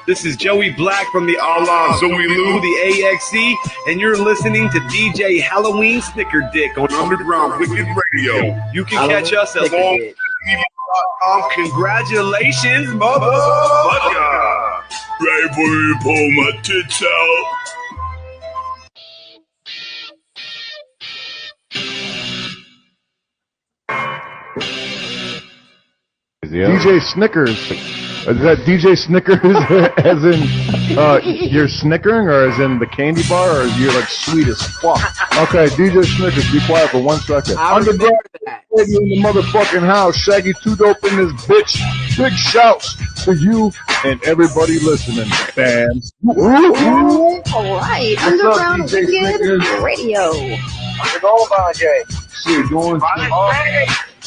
This is Joey Black from the Allah Zoe Lou, the AXE, and you're listening to DJ Halloween Snicker Dick on Underground Wicked Radio. You can catch us at long.com. Congratulations, motherfucker! Right before you pull my tits out. DJ Snickers. Is that DJ Snickers as in you're snickering, or as in the candy bar, or you're like sweet as fuck? Okay, DJ Snickers, be quiet for 1 second. Underground Radio in the motherfucking house. Shaggy Too Dope in this bitch. Big shouts to you and everybody listening, fans. All right, Underground Wicked Radio. How's it going, Jay? Shit, going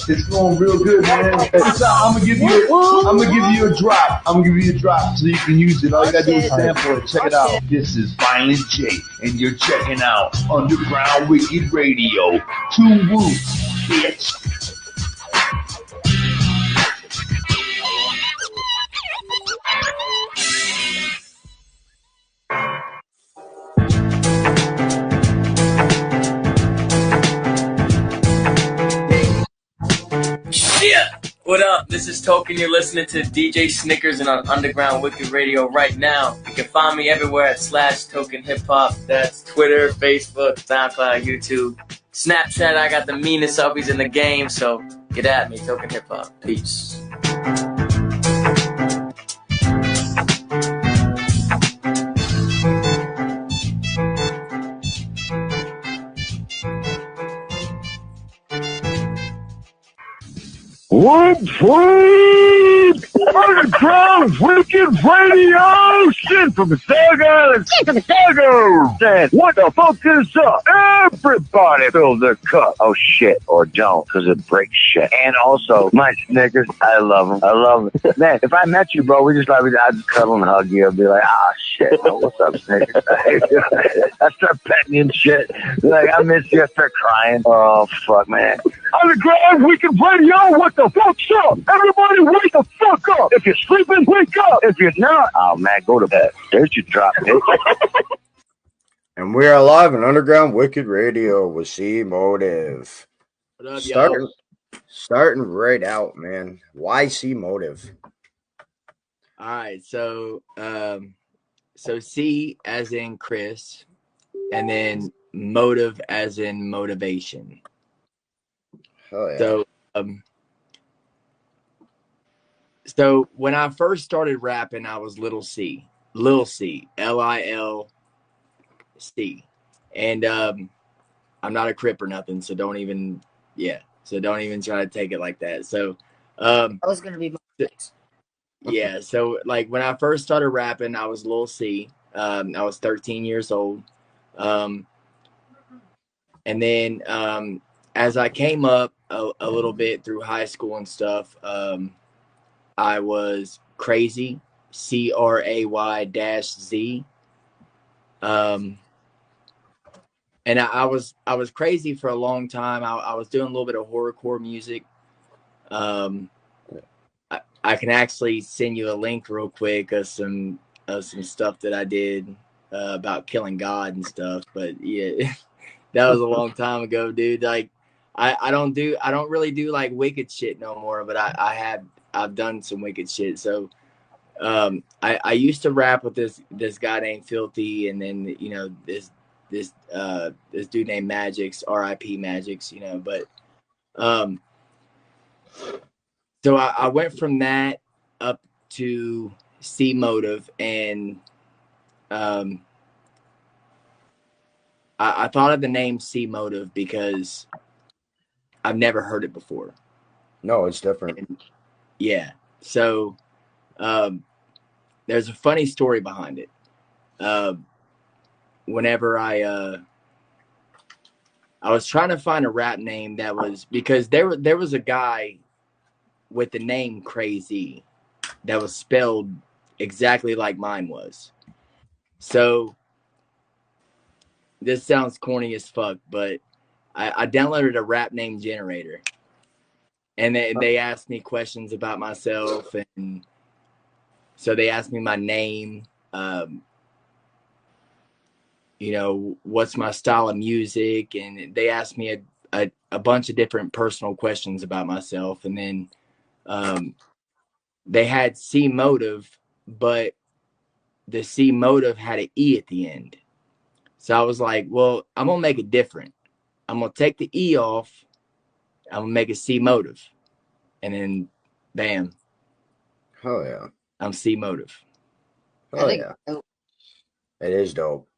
it's going real good, man. I'm gonna give you a drop. I'm gonna give you a drop so you can use it. All you gotta do is sample it. Check it out. This is Violent J, and you're checking out Underground Wicked Radio. 2 Woods, bitch. What up? This is Token. You're listening to DJ Snickers and on Underground Wicked Radio right now. You can find me everywhere at /Token Hip Hop. That's Twitter, Facebook, SoundCloud, YouTube, Snapchat. I got the meanest selfies in the game, so get at me, Token Hip Hop. Peace. Underground Wicked Radio! Shit from the Stag Island! Shit from the Stag Island! What the fuck is up? Everybody fill their cup. Oh shit, or don't, because it breaks shit. And also, my Snickers, I love them. I love them. Man, if I met you, bro, I'd just cuddle and hug you. I'd be like, shit, oh, what's up, Snickers? I start petting you and shit. Like, I miss you. I start crying. Oh, fuck, man. Underground Wicked Radio, what the fuck's up? Everybody wake the fuck up. If you're sleeping, wake up. If you're not, oh man, go to bed. There's your drop, bitch. And we are live on Underground Wicked Radio with C-Motiv. What up, Starting right out, man. Why C-Motiv? All right, so C as in Chris, and then motive as in motivation. Oh, yeah. So when I first started rapping, I was Lil C, Lilc, and I'm not a Crip or nothing, so don't even try to take it like that. So I was gonna be yeah. So like when I first started rapping, I was Lil C. I was 13 years old, and then as I came up a little bit through high school and stuff, I was Crazy, CRAY-Z. And I was crazy for a long time. I was doing a little bit of horrorcore music. I can actually send you a link real quick of some stuff that I did about killing God and stuff. But yeah, that was a long time ago, dude. Like I don't really do like wicked shit no more, but I've done some wicked shit. So I used to rap with this guy named Filthy, and then this dude named Magix, R.I.P. Magix, but so I went from that up to C-Motiv, and I thought of the name C-Motiv because I've never heard it before. No, it's different. And, yeah. So there's a funny story behind it. Whenever I was trying to find a rap name that was, because there was a guy with the name Crazy that was spelled exactly like mine was. So this sounds corny as fuck, but I downloaded a rap name generator, and they asked me questions about myself, and So they asked me my name, you know, what's my style of music, and they asked me a bunch of different personal questions about myself. And then they had C-Motiv, but the C-Motiv had an E at the end. So I was like, well, I'm going to make it different. I'm going to take the E off. I'm going to make it C-Motiv. And then, bam. Oh, yeah. I'm C-Motiv. Oh, yeah. It is dope.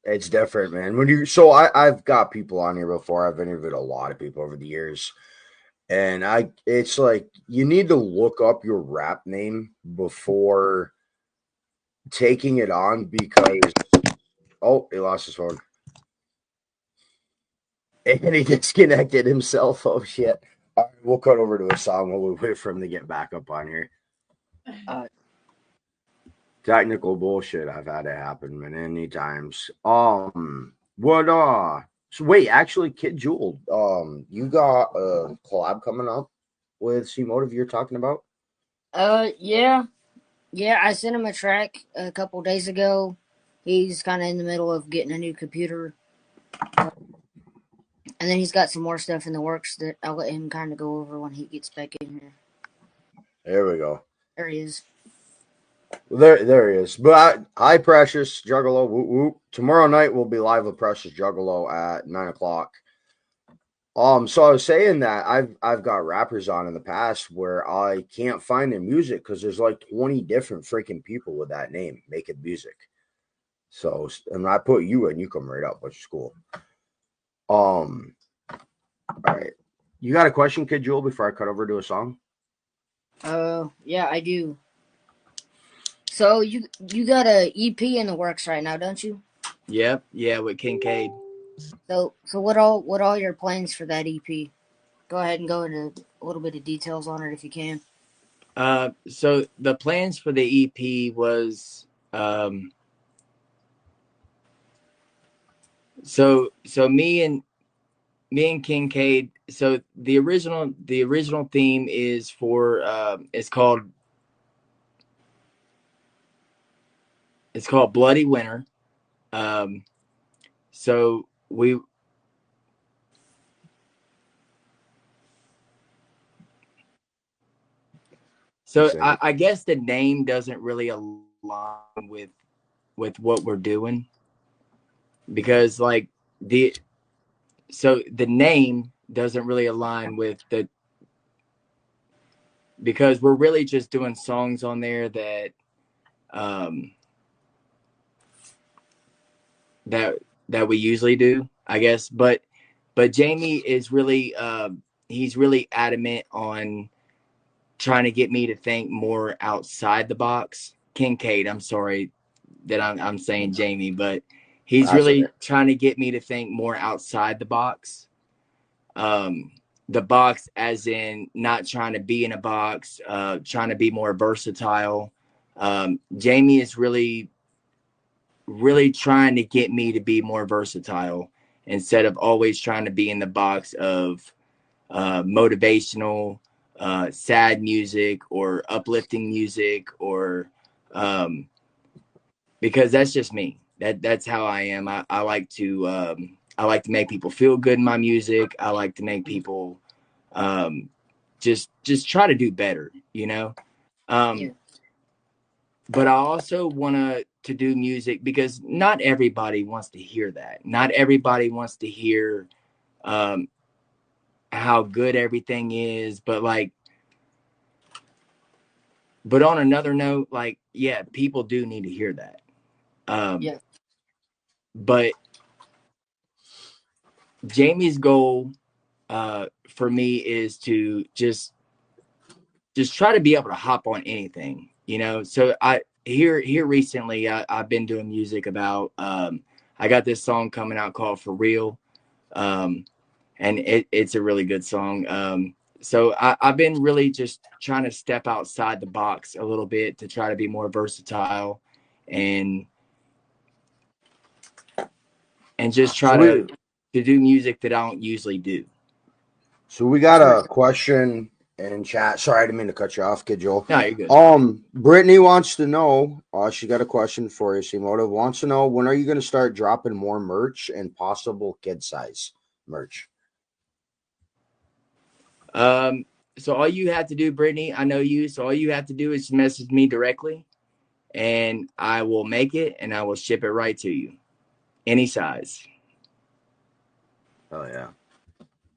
It's different, man. So I've got people on here before. I've interviewed a lot of people over the years. And it's like you need to look up your rap name before taking it on because he lost his phone. And he disconnected himself. Oh shit. All right, we'll cut over to a song while we wait for him to get back up on here. Technical bullshit. I've had it happen many times. So wait, actually, Kid Jewel, you got a collab coming up with C-Motiv you're talking about? Yeah. Yeah, I sent him a track a couple days ago. He's kind of in the middle of getting a new computer. And then he's got some more stuff in the works that I'll let him kind of go over when he gets back in here. There we go. There he is. There he is. But hi, Precious Juggalo. Whoop, whoop. Tomorrow night we'll be live with Precious Juggalo at 9:00. So I was saying that I've got rappers on in the past where I can't find their music because there's like 20 different freaking people with that name making music. So, and I put you in, you come right up, which is cool. All right. You got a question, Kid Jewel, before I cut over to a song? Yeah, I do. So you got a EP in the works right now, don't you? Yep. Yeah, with Kincaid. So what all your plans for that EP? Go ahead and go into a little bit of details on it if you can. So the plans for the EP was so me and Kincaid. So the original theme is for it's called Bloody Winter. So we I guess the name doesn't really align with what we're doing because like the name doesn't really align with because we're really just doing songs on there that that we usually do, I guess. But Jamie is really he's really adamant on trying to get me to think more outside the box. Kincaid, I'm sorry that I'm saying Jamie, but he's really trying to get me to think more outside the box. The box as in not trying to be in a box, trying to be more versatile. Jamie is really trying to get me to be more versatile instead of always trying to be in the box of motivational, sad music or uplifting music or because that's just me. That's how I am. I like to make people feel good in my music. I like to make people just try to do better, you know. But I also want to do music because not everybody wants to hear that. Not everybody wants to hear how good everything is, but on another note, like, yeah, people do need to hear that. But Jamie's goal for me is to just try to be able to hop on anything, you know. So here recently I've been doing music about I got this song coming out called For Real, and it's a really good song. So I've been really just trying to step outside the box a little bit to try to be more versatile and just try to do music that I don't usually do. So we got a question in chat. Sorry, I didn't mean to cut you off, Kid Joel. No, you're good. Brittany wants to know, she got a question for you, C-Motiv. Wants to know, when are you going to start dropping more merch and possible kid size merch? So all you have to do, Brittany, I know you, so all you have to do is message me directly, and I will make it, and I will ship it right to you. Any size. Oh, yeah.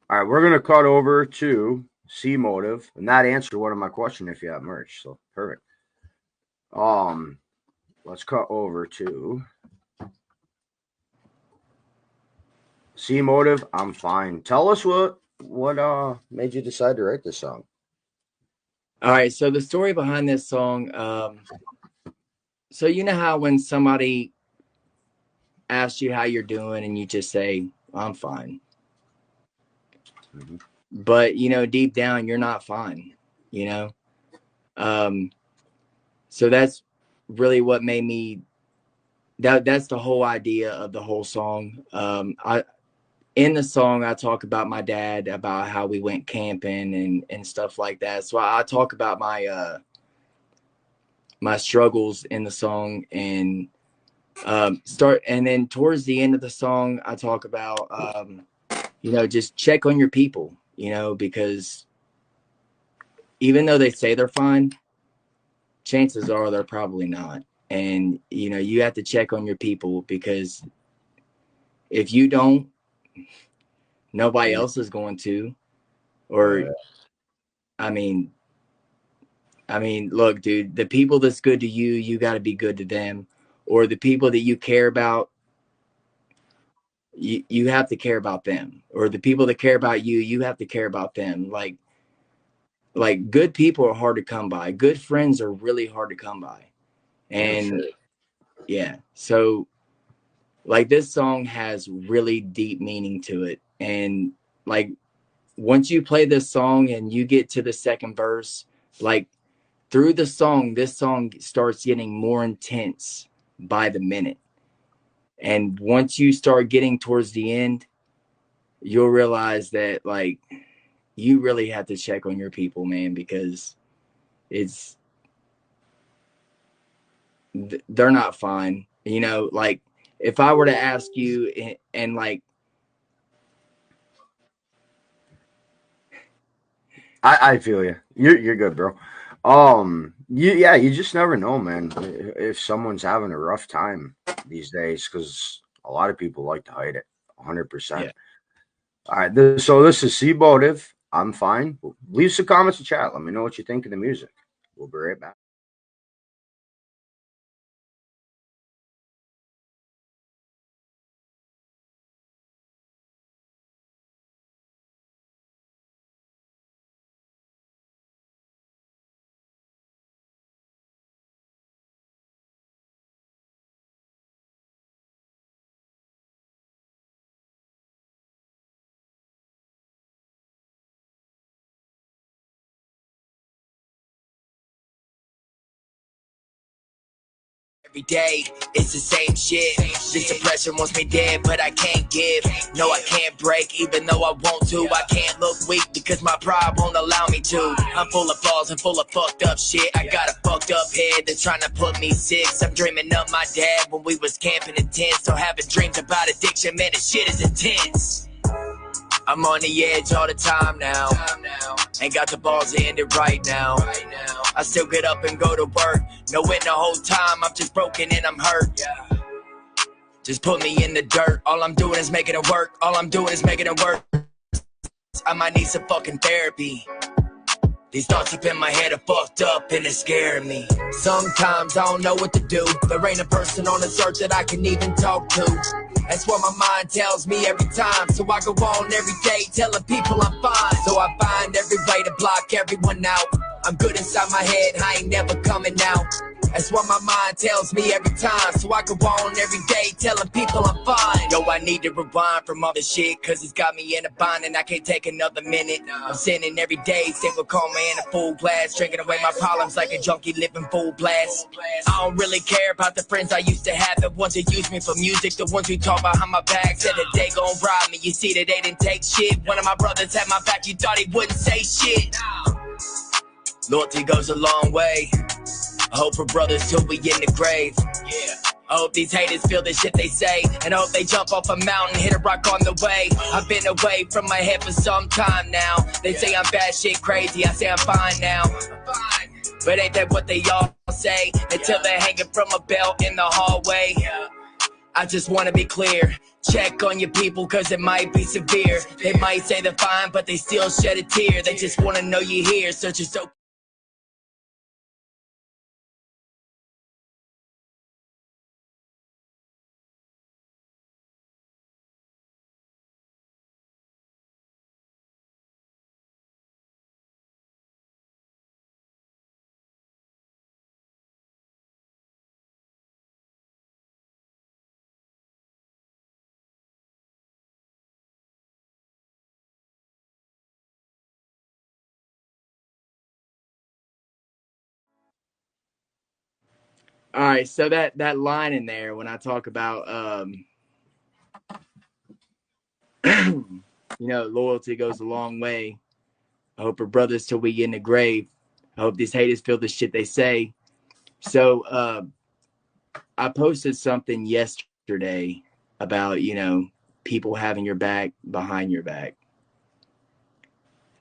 All right, we're going to cut over to C-Motiv, and that answered one of my questions if you have merch, so perfect. Let's cut over to C-Motiv. I'm fine. Tell us what made you decide to write this song. All right, so the story behind this song, so you know how when somebody asks you how you're doing and you just say, I'm fine. Mm-hmm. But, you know, deep down, you're not fine, you know? So that's really what made me, that's the whole idea of the whole song. In the song, I talk about my dad, about how we went camping and stuff like that. So I talk about my my struggles in the song, and and then towards the end of the song, I talk about you know, just check on your people, you know, because even though they say they're fine, chances are they're probably not. And, you know, you have to check on your people, because if you don't, nobody else is going to. Or, I mean, look, dude, the people that's good to you, you got to be good to them. Or the people that you care about, you have to care about them. Or the people that care about you, you have to care about them. Like good people are hard to come by. Good friends are really hard to come by. And yeah, so like this song has really deep meaning to it. And like once you play this song and you get to the second verse, like through the song, this song starts getting more intense by the minute. And once you start getting towards the end, you'll realize that like you really have to check on your people, man, because they're not fine. You know, like if I were to ask you and like, I feel you. You're good, bro. You just never know, man, if someone's having a rough time these days, because a lot of people like to hide it. 100%. Yeah. All right, so this is C-Motiv. I'm fine. Leave some comments in chat. Let me know what you think of the music. We'll be right back. Every day, it's the same shit. This depression wants me dead, but I can't give. No, I can't break, even though I want to. I can't look weak because my pride won't allow me to. I'm full of flaws and full of fucked up shit. I got a fucked up head that's trying to put me sick. I'm dreaming of my dad when we was camping in tents. So having dreams about addiction, man, this shit is intense. I'm on the edge all the time now. Ain't got the balls to end it right now. I still get up and go to work, knowing the whole time I'm just broken and I'm hurt. Just put me in the dirt. All I'm doing is making it work. All I'm doing is making it work. I might need some fucking therapy. These thoughts up in my head are fucked up and it's scaring me. Sometimes I don't know what to do. There ain't a person on this earth that I can even talk to. That's what my mind tells me every time. So I go on every day telling people I'm fine. So I find every way to block everyone out. I'm good inside my head, I ain't never coming out. That's what my mind tells me every time. So I go on every day telling people I'm fine. Yo, I need to rewind from all this shit, cause it's got me in a bind and I can't take another minute. I'm sinning every day, single coma in a full glass, drinking away my problems like a junkie living full blast. I don't really care about the friends I used to have, the ones that use me for music, the ones who talk behind my back, said that they gon' rob me. You see that they didn't take shit. One of my brothers had my back, you thought he wouldn't say shit. Loyalty goes a long way. I hope for brothers till we get in the grave. Yeah. I hope these haters feel the shit they say, and I hope they jump off a mountain, hit a rock on the way. I've been away from my head for some time now. They say I'm bad shit crazy, I say I'm fine now. But ain't that what they all say? Until they're hanging from a belt in the hallway. I just wanna be clear. Check on your people, cause it might be severe. They might say they're fine, but they still shed a tear. They just wanna know you're here, so just okay. All right, so that line in there when I talk about loyalty goes a long way. I hope our brothers till we get in the grave. I hope these haters feel the shit they say. So I posted something yesterday about, people having your back behind your back.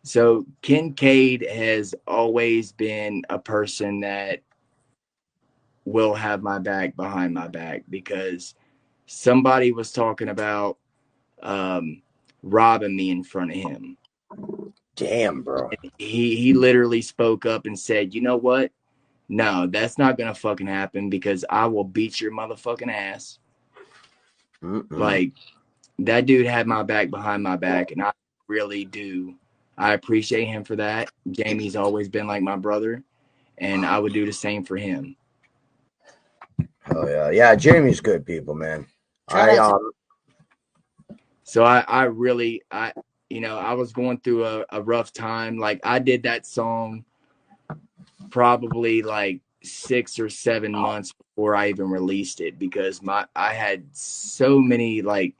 So Kincaid has always been a person that will have my back behind my back, because somebody was talking about robbing me in front of him. Damn, bro. He literally spoke up and said, you know what? No, that's not gonna fucking happen, because I will beat your motherfucking ass. Like, that dude had my back behind my back, and I really do. I appreciate him for that. Jamie's always been like my brother, and I would do the same for him. Oh yeah, Jamie's good people, man. So I really I was going through a rough time. Like, I did that song probably like 6 or 7 months before I even released it, because I had so many like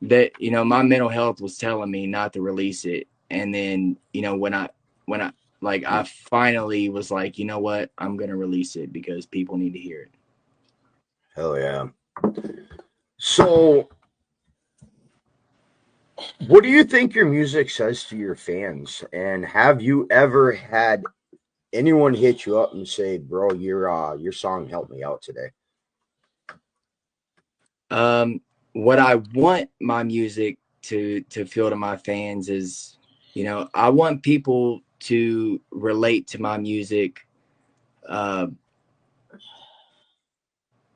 that, my mental health was telling me not to release it. And then, when I like, I finally was like, you know what, I'm going to release it because people need to hear it. Hell yeah. So what do you think your music says to your fans? And have you ever had anyone hit you up and say, bro, your song helped me out today? What I want my music to feel to my fans is, I want people to relate to my music,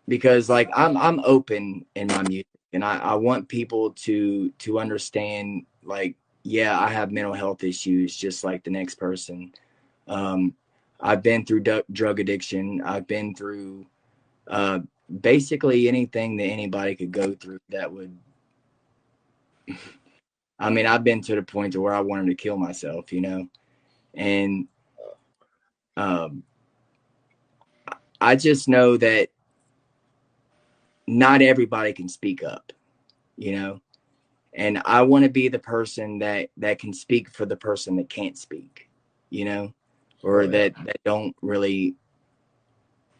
because like I'm open in my music, and I want people to understand, like, yeah, I have mental health issues just like the next person. I've been through drug addiction. I've been through basically anything that anybody could go through that would. I mean, I've been to the point to where I wanted to kill myself, and I just know that not everybody can speak up, and I want to be the person that can speak for the person that can't speak, or that don't really,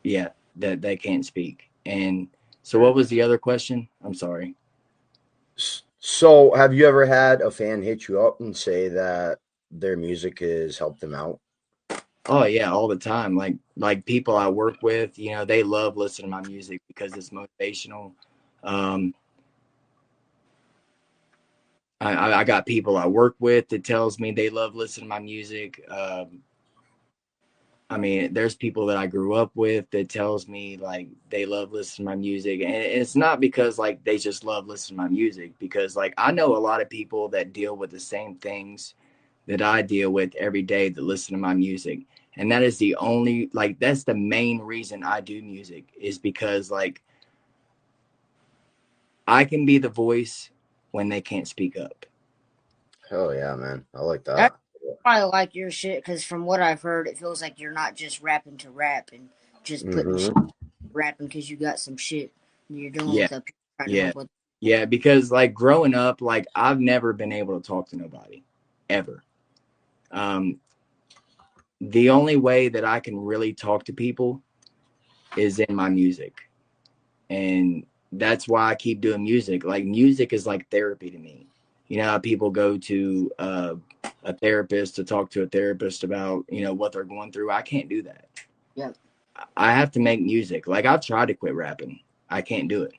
that can't speak. And so what was the other question? I'm sorry. So have you ever had a fan hit you up and say that their music has helped them out? Oh yeah, all the time. Like people I work with, they love listening to my music because it's motivational. I got people I work with that tells me they love listening to my music. I mean, there's people that I grew up with that tells me like they love listening to my music, and it's not because like they just love listening to my music, because like I know a lot of people that deal with the same things that I deal with every day that listen to my music. And that is that's the main reason I do music, is because like I can be the voice when they can't speak up. Hell yeah, man. I like that. I like your shit, because from what I've heard, it feels like you're not just rapping to rap and just putting shit, rapping because you got some shit you're dealing with up here. Yeah, because like growing up, like I've never been able to talk to nobody, ever. the only way that I can really talk to people is in my music. And that's why I keep doing music. Like, music is like therapy to me. You know how people go to a therapist to talk to a therapist about, you know, what they're going through? I can't do that. Yeah. I have to make music. Like, I've tried to quit rapping. I can't do it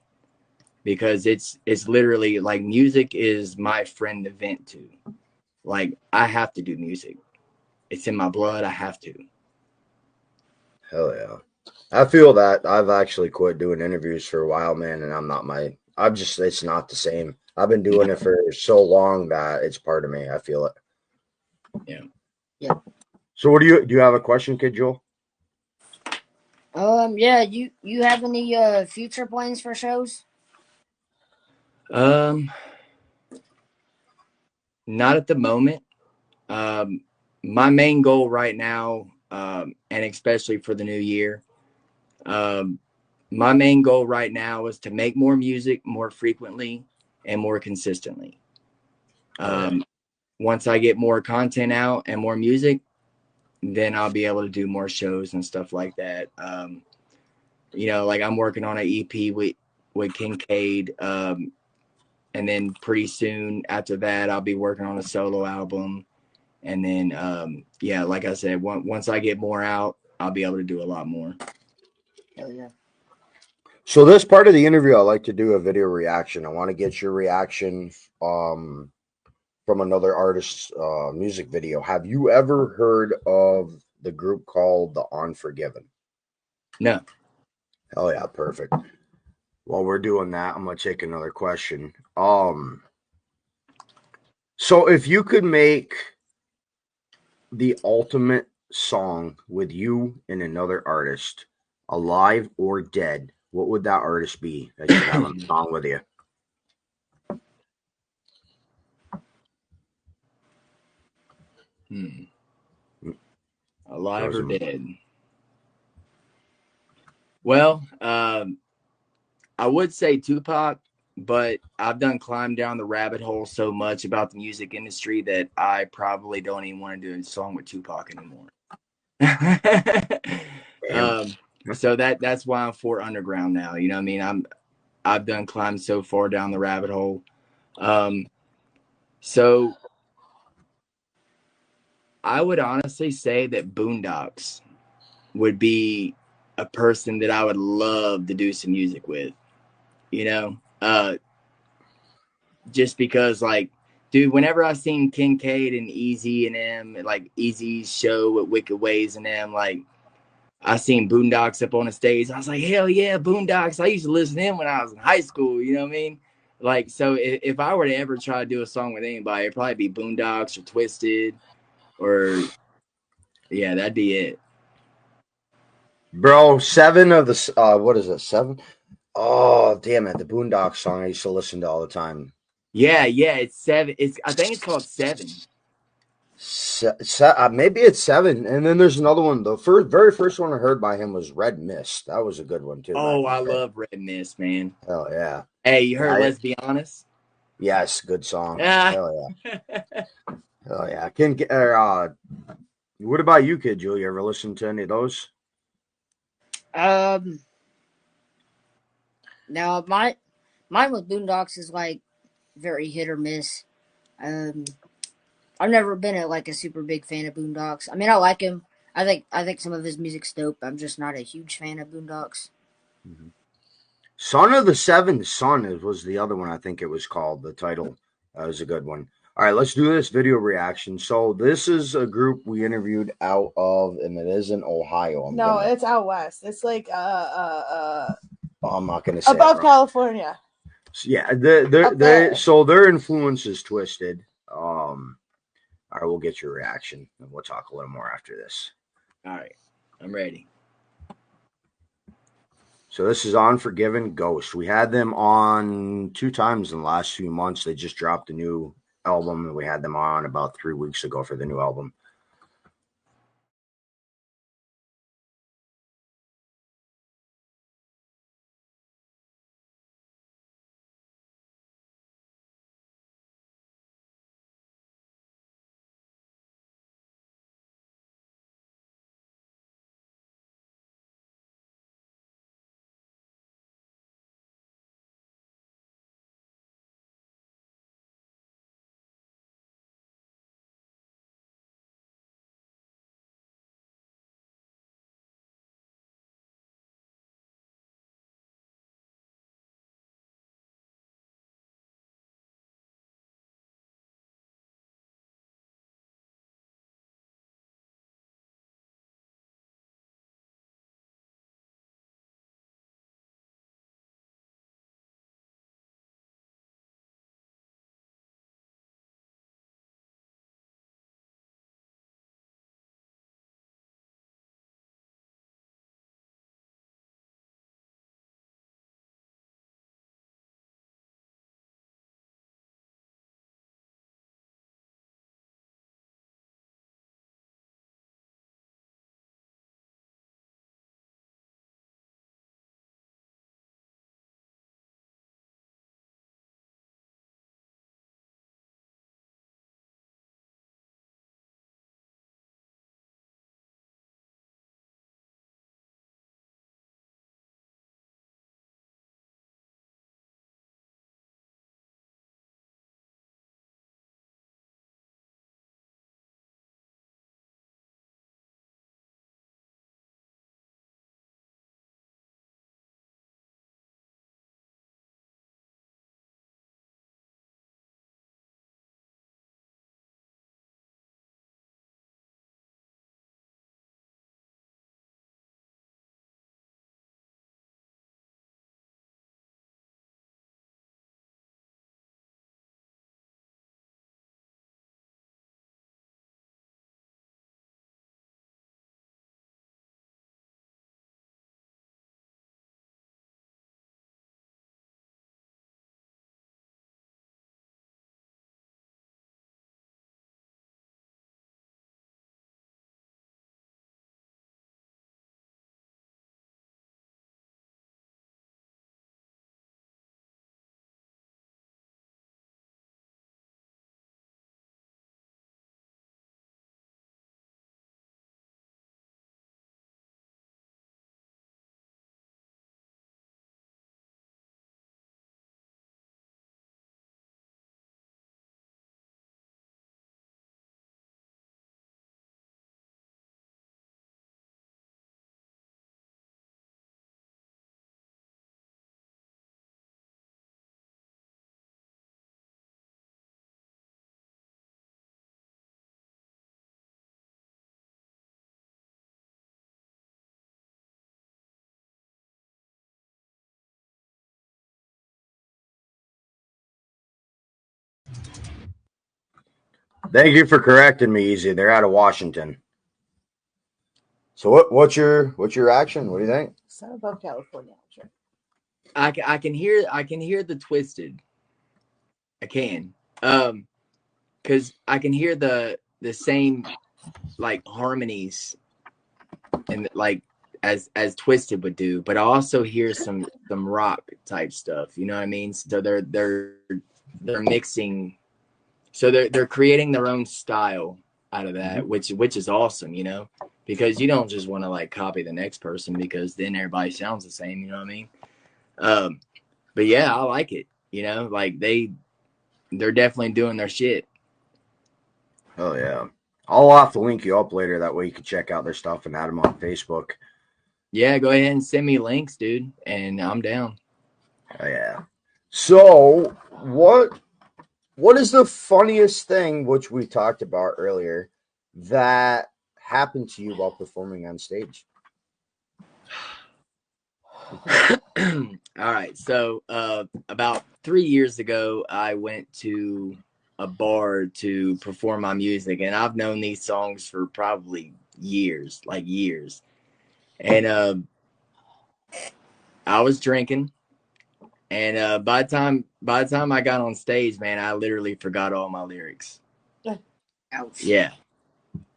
because it's literally like music is my friend to vent to. Like, I have to do music. It's in my blood. I have to. Hell yeah. I feel that. I've actually quit doing interviews for a while, man, and it's not the same. I've been doing it for so long that it's part of me. I feel it. Yeah. Yeah. So do you have a question, Kid Joel? Yeah, you have any future plans for shows? Not at the moment. My main goal right now, and especially for the new year, my main goal right now is to make more music more frequently and more consistently. Once I get more content out and more music, then I'll be able to do more shows and stuff like that. You know, like I'm working on an EP with Kincaid, and then pretty soon after that, I'll be working on a solo album. And then, yeah, like I said, once I get more out, I'll be able to do a lot more. Hell yeah. So this part of the interview, I like to do a video reaction. I want to get your reaction from another artist's music video. Have you ever heard of the group called The Unforgiven? No. Oh yeah, perfect. While we're doing that, I'm gonna take another question. So if you could make the ultimate song with you and another artist, alive or dead, what would that artist be that you have on the song with you? Alive or dead? Well, I would say Tupac, but I've done climbed down the rabbit hole so much about the music industry that I probably don't even want to do a song with Tupac anymore. So that's why I'm for underground now. You know what I mean? I've done climbed so far down the rabbit hole. So I would honestly say that Boondocks would be a person that I would love to do some music with. You know, just because, like, dude, whenever I seen Kincaid and Easy and them, like Easy's show with Wicked Ways and them, like, I seen Boondocks up on the stage. I was like, hell yeah, Boondocks. I used to listen to him when I was in high school. You know what I mean? Like, so if I were to ever try to do a song with anybody, it'd probably be Boondocks or Twisted or, yeah, that'd be it. Bro, 7 of the what is it? 7? Oh, damn it! The Boondocks song I used to listen to all the time. Yeah, it's 7. I think it's called 7. Maybe it's 7, and then there's another one. The very first one I heard by him was Red Mist. That was a good one too. Oh, I love Red Mist, man. Hell yeah! Hey, you heard Let's Be Honest? Yes, good song. Hell yeah! Hell yeah! What about you, Kid Joe? You ever listen to any of those? Now mine with Boondocks is like very hit or miss. I've never been a super big fan of Boondocks. I mean, I like him. I think some of his music's dope. I'm just not a huge fan of Boondocks. Mm-hmm. Son of the Seventh Son was the other one. I think it was called. The title was a good one. All right, let's do this video reaction. So this is a group we interviewed out of, and it is in Ohio. It's out west. It's like I'm not gonna say above California. So, yeah, their influence is Twisted. All right, we'll get your reaction, and we'll talk a little more after this. All right, I'm ready. So this is Unforgiven Ghost. We had them on 2 times in the last few months. They just dropped a new album, and we had them on about 3 weeks ago for the new album. Thank you for correcting me, Easy. They're out of Washington. So what's your reaction? What do you think? It's not above California. Sure. I can hear the Twisted. I can. Because I can hear the same like harmonies and like as Twisted would do, but I also hear some rock type stuff. You know what I mean? So they're mixing. So they're creating their own style out of that, which is awesome, you know, because you don't just want to like copy the next person because then everybody sounds the same. You know what I mean? But yeah, I like it. You know, like they're definitely doing their shit. Oh yeah, I'll have to link you up later. That way you can check out their stuff and add them on Facebook. Yeah, go ahead and send me links, dude, and I'm down. Oh yeah. So what is the funniest thing, which we talked about earlier, that happened to you while performing on stage? All right. So about 3 years ago, I went to a bar to perform my music, and I've known these songs for probably years, like years. And I was drinking, and by the time I got on stage, man, I literally forgot all my lyrics. Ouch. Yeah.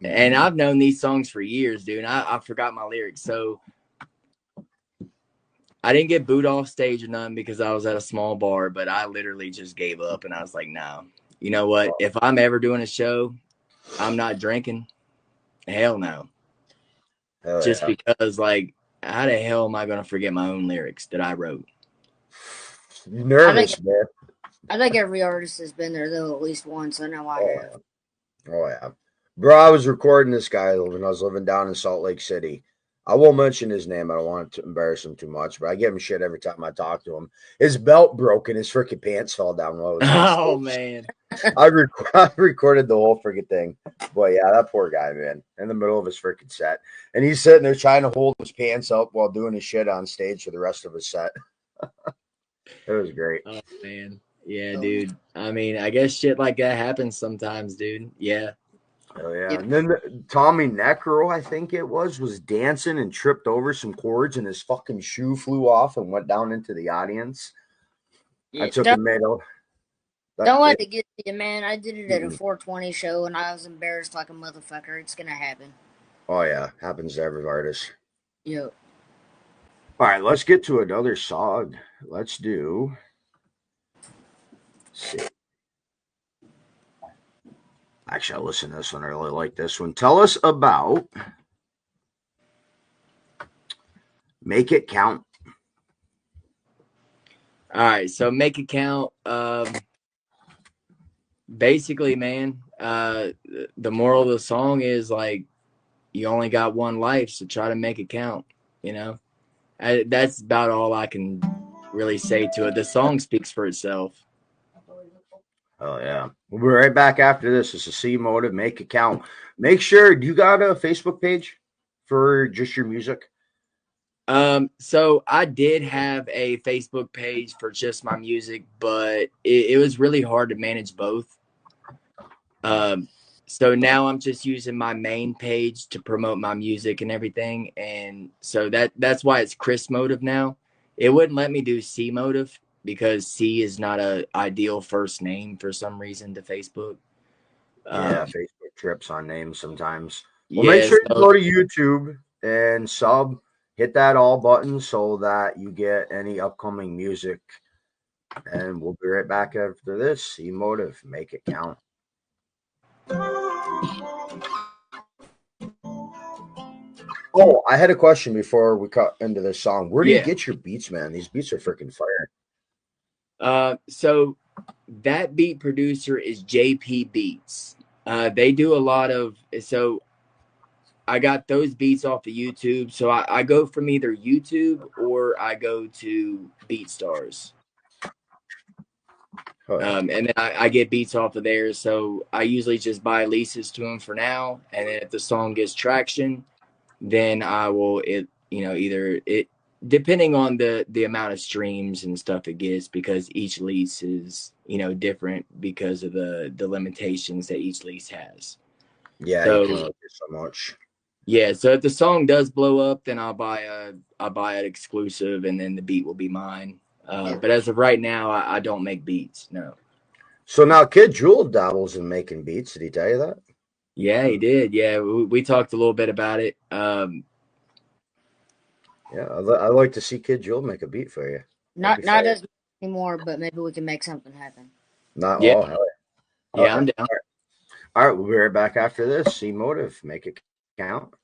And I've known these songs for years, dude. I forgot my lyrics. So I didn't get booed off stage or nothing because I was at a small bar, but I literally just gave up and I was like, no, you know what? If I'm ever doing a show, I'm not drinking. Hell no. Just because, like, how the hell am I going to forget my own lyrics that I wrote? You're nervous, man. I think every artist has been there though at least once. I know I have. Oh yeah, bro. I was recording this guy when I was living down in Salt Lake City. I won't mention his name. I don't want to embarrass him too much, but I give him shit every time I talk to him. His belt broke and his freaking pants fell down while I was on Oh, stage. man. I recorded the whole freaking thing. But yeah, that poor guy, man, in the middle of his freaking set. And he's sitting there trying to hold his pants up while doing his shit on stage for the rest of his set. It was great. Oh, man. Yeah, dude. I mean, I guess shit like that happens sometimes, dude. Yeah. Oh yeah, and then Tommy Necro, I think it was dancing and tripped over some cords, and his fucking shoe flew off and went down into the audience. Yeah, I took a medal. Don't let it get to you, man. I did it at a 420 show, and I was embarrassed like a motherfucker. It's gonna happen. Oh yeah, happens to every artist. Yep. All right, let's get to another song. Let's do. Let's see. Actually, I listened to this one. I really like this one. Tell us about Make It Count. All right, so Make It Count. Basically, man, the moral of the song is like you only got one life, so try to make it count. You know, that's about all I can really say to it. The song speaks for itself. Oh yeah, we'll be right back after this. It's a C-Motiv. Make It Count. Make sure. Do you got a Facebook page for just your music? So I did have a Facebook page for just my music, but it was really hard to manage both. So now I'm just using my main page to promote my music and everything. And so that's why it's C-Motiv now. It wouldn't let me do C-Motiv because C is not a ideal first name for some reason to Facebook. Yeah, Facebook trips on names sometimes. Well, yeah, make sure you go to YouTube and sub. Hit that all button so that you get any upcoming music. And we'll be right back after this. C-Motiv. Make It Count. Oh, I had a question before we cut into this song. Where do you get your beats, man? These beats are freaking fire. So that beat producer is JP Beats. They do a lot of, so I got those beats off of YouTube. So I go from either YouTube or I go to BeatStars. And then I get beats off of there. So I usually just buy leases to them for now. And then if the song gets traction, then I will, either depending on the amount of streams and stuff it gets, because each lease is, you know, different because of the limitations that each lease has. Yeah, So, you can only do so much. Yeah, so if the song does blow up, then I'll buy it exclusive, and then the beat will be mine. But as of right now, I don't make beats. No. So now Kid Jewel dabbles in making beats. Did he tell you that? Yeah, he did. Yeah, we talked a little bit about it. Yeah, I'd like to see Kid Jewel make a beat for you. Not as much anymore, but maybe we can make something happen. Not Yeah. all. Hell yeah. Yeah, I'm down. All right, we'll be right back after this. C-Motiv, make it count.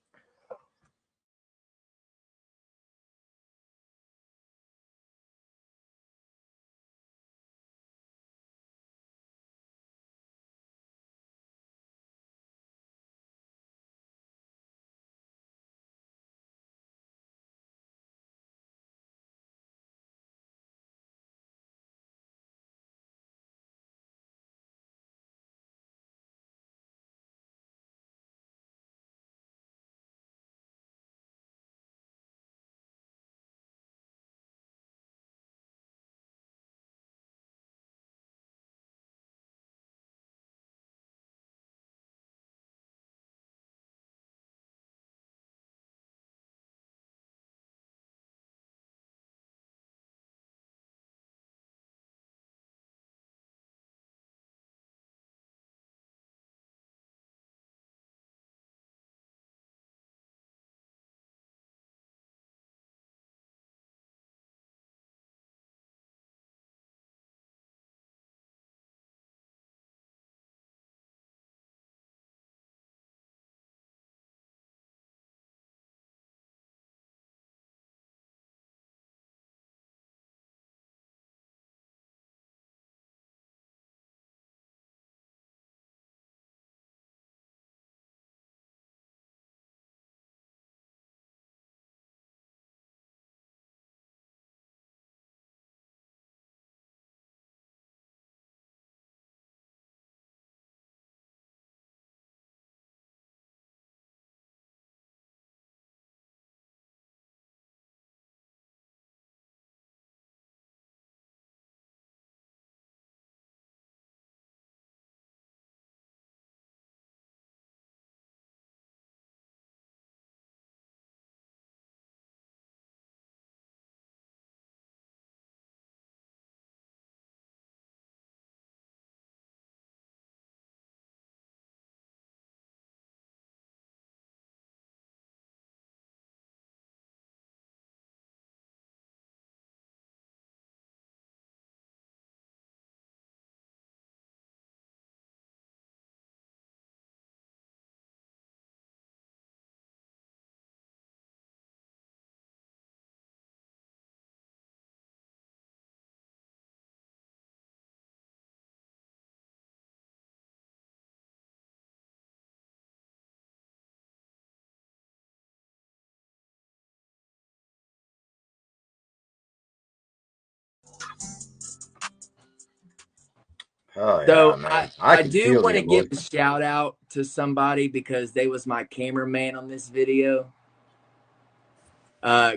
Oh yeah, So man. I can do feel want the to give a emotion. shout out to somebody because they was my cameraman on this video.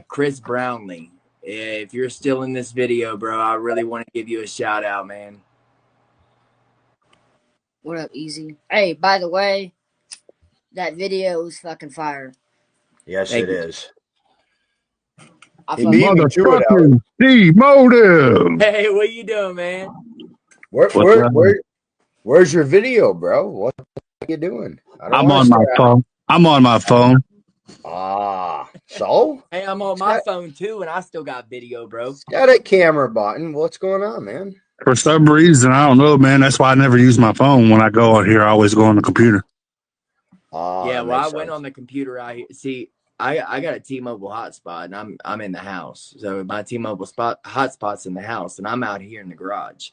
Chris Brownlee. If you're still in this video, bro, I really want to give you a shout out, man. What up, Easy? Hey, by the way, that video is fucking fire. Yes, Thank it you. is. I He fucking beat me to it, Alex. Motherfucking C-Motiv. Hey, what you doing, man? Where's your video, bro? What are you doing? I don't I'm want on to my stay out. phone. I'm on my phone. So? Hey, I'm on my phone too, and I still got video, bro. It's got a camera button. What's going on, man? For some reason, I don't know, man. That's why I never use my phone when I go out here. I always go on the computer. Yeah, well, I went on the computer out here. See, I got a T-Mobile hotspot, and I'm in the house. So my T-Mobile hotspot's in the house, and I'm out here in the garage.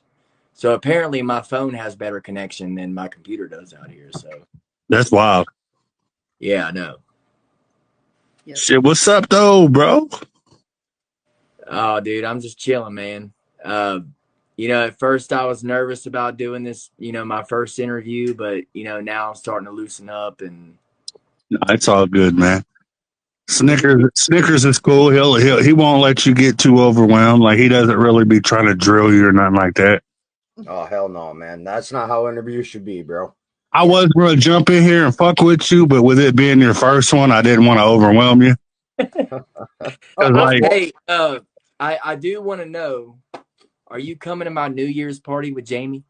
So apparently, my phone has better connection than my computer does out here. So That's wild. yeah, I know. Yep. Shit, what's up, though, bro? Oh, dude, I'm just chilling, man. You know, at first I was nervous about doing this, you know, my first interview, but you know, now I'm starting to loosen up and No, it's all good, man. Snickers is cool. He won't let you get too overwhelmed. Like he doesn't really be trying to drill you or nothing like that. Oh hell no, man. That's not how interviews should be, bro. I was going to jump in here and fuck with you, but with it being your first one, I didn't want to overwhelm you. Hey, I do want to know, are you coming to my New Year's party with Jamie?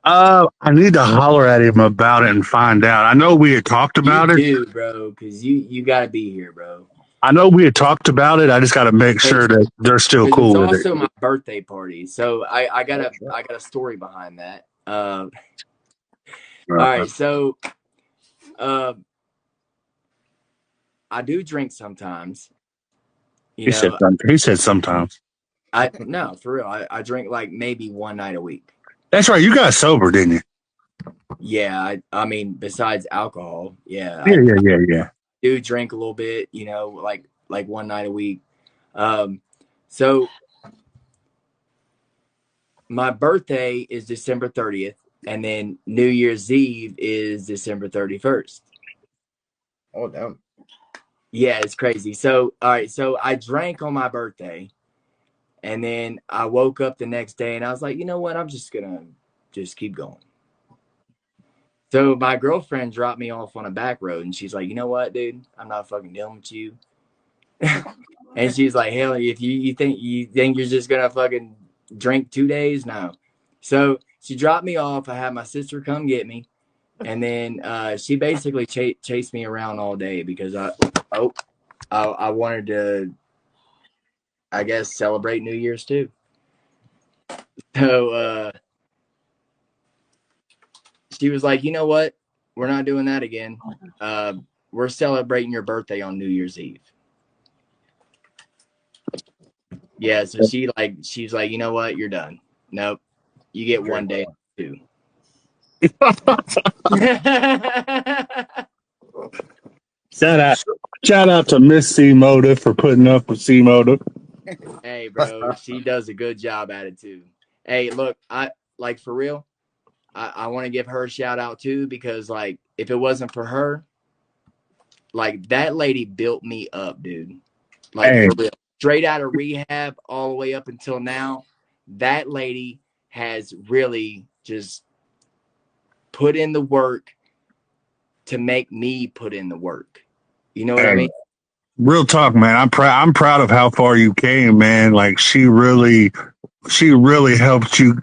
I need to holler at him about it and find out. I know we had talked about it. You do, bro, because you got to be here, bro. I know we had talked about it. I just got to make sure that they're still cool with it. It's also my birthday party, so I got a story behind that. All right, so I do drink sometimes. He said sometimes. No, for real. I drink like maybe one night a week. That's right. You got sober, didn't you? Yeah, I mean, besides alcohol, yeah. Yeah. Do drink a little bit, like one night a week. So my birthday is December 30th, and then New Year's Eve is December 31st. Oh, damn. Yeah, it's crazy. So, all right, so I drank on my birthday, and then I woke up the next day, and I was like, you know what? I'm just gonna keep going. So my girlfriend dropped me off on a back road, and she's like, you know what, dude? I'm not fucking dealing with you. And she's like, hell, if you think you're just gonna fucking drink 2 days, no. So she dropped me off. I had my sister come get me, and then she basically chased me around all day because I wanted to, I guess, celebrate New Year's too. So she was like, you know what? We're not doing that again. We're celebrating your birthday on New Year's Eve. Yeah, so she's like, you know what? You're done. Nope. You get 1 day too. Shout out to Miss C-Motiv for putting up with C-Motiv. Hey, bro, she does a good job at it too. Hey, look, for real, I want to give her a shout out too, because like if it wasn't for her, like that lady built me up, dude. Like for real. Straight out of rehab all the way up until now, that lady has really just put in the work to make me put in the work. You know what I mean? Real talk, man. I'm proud of how far you came, man. Like she really helped you,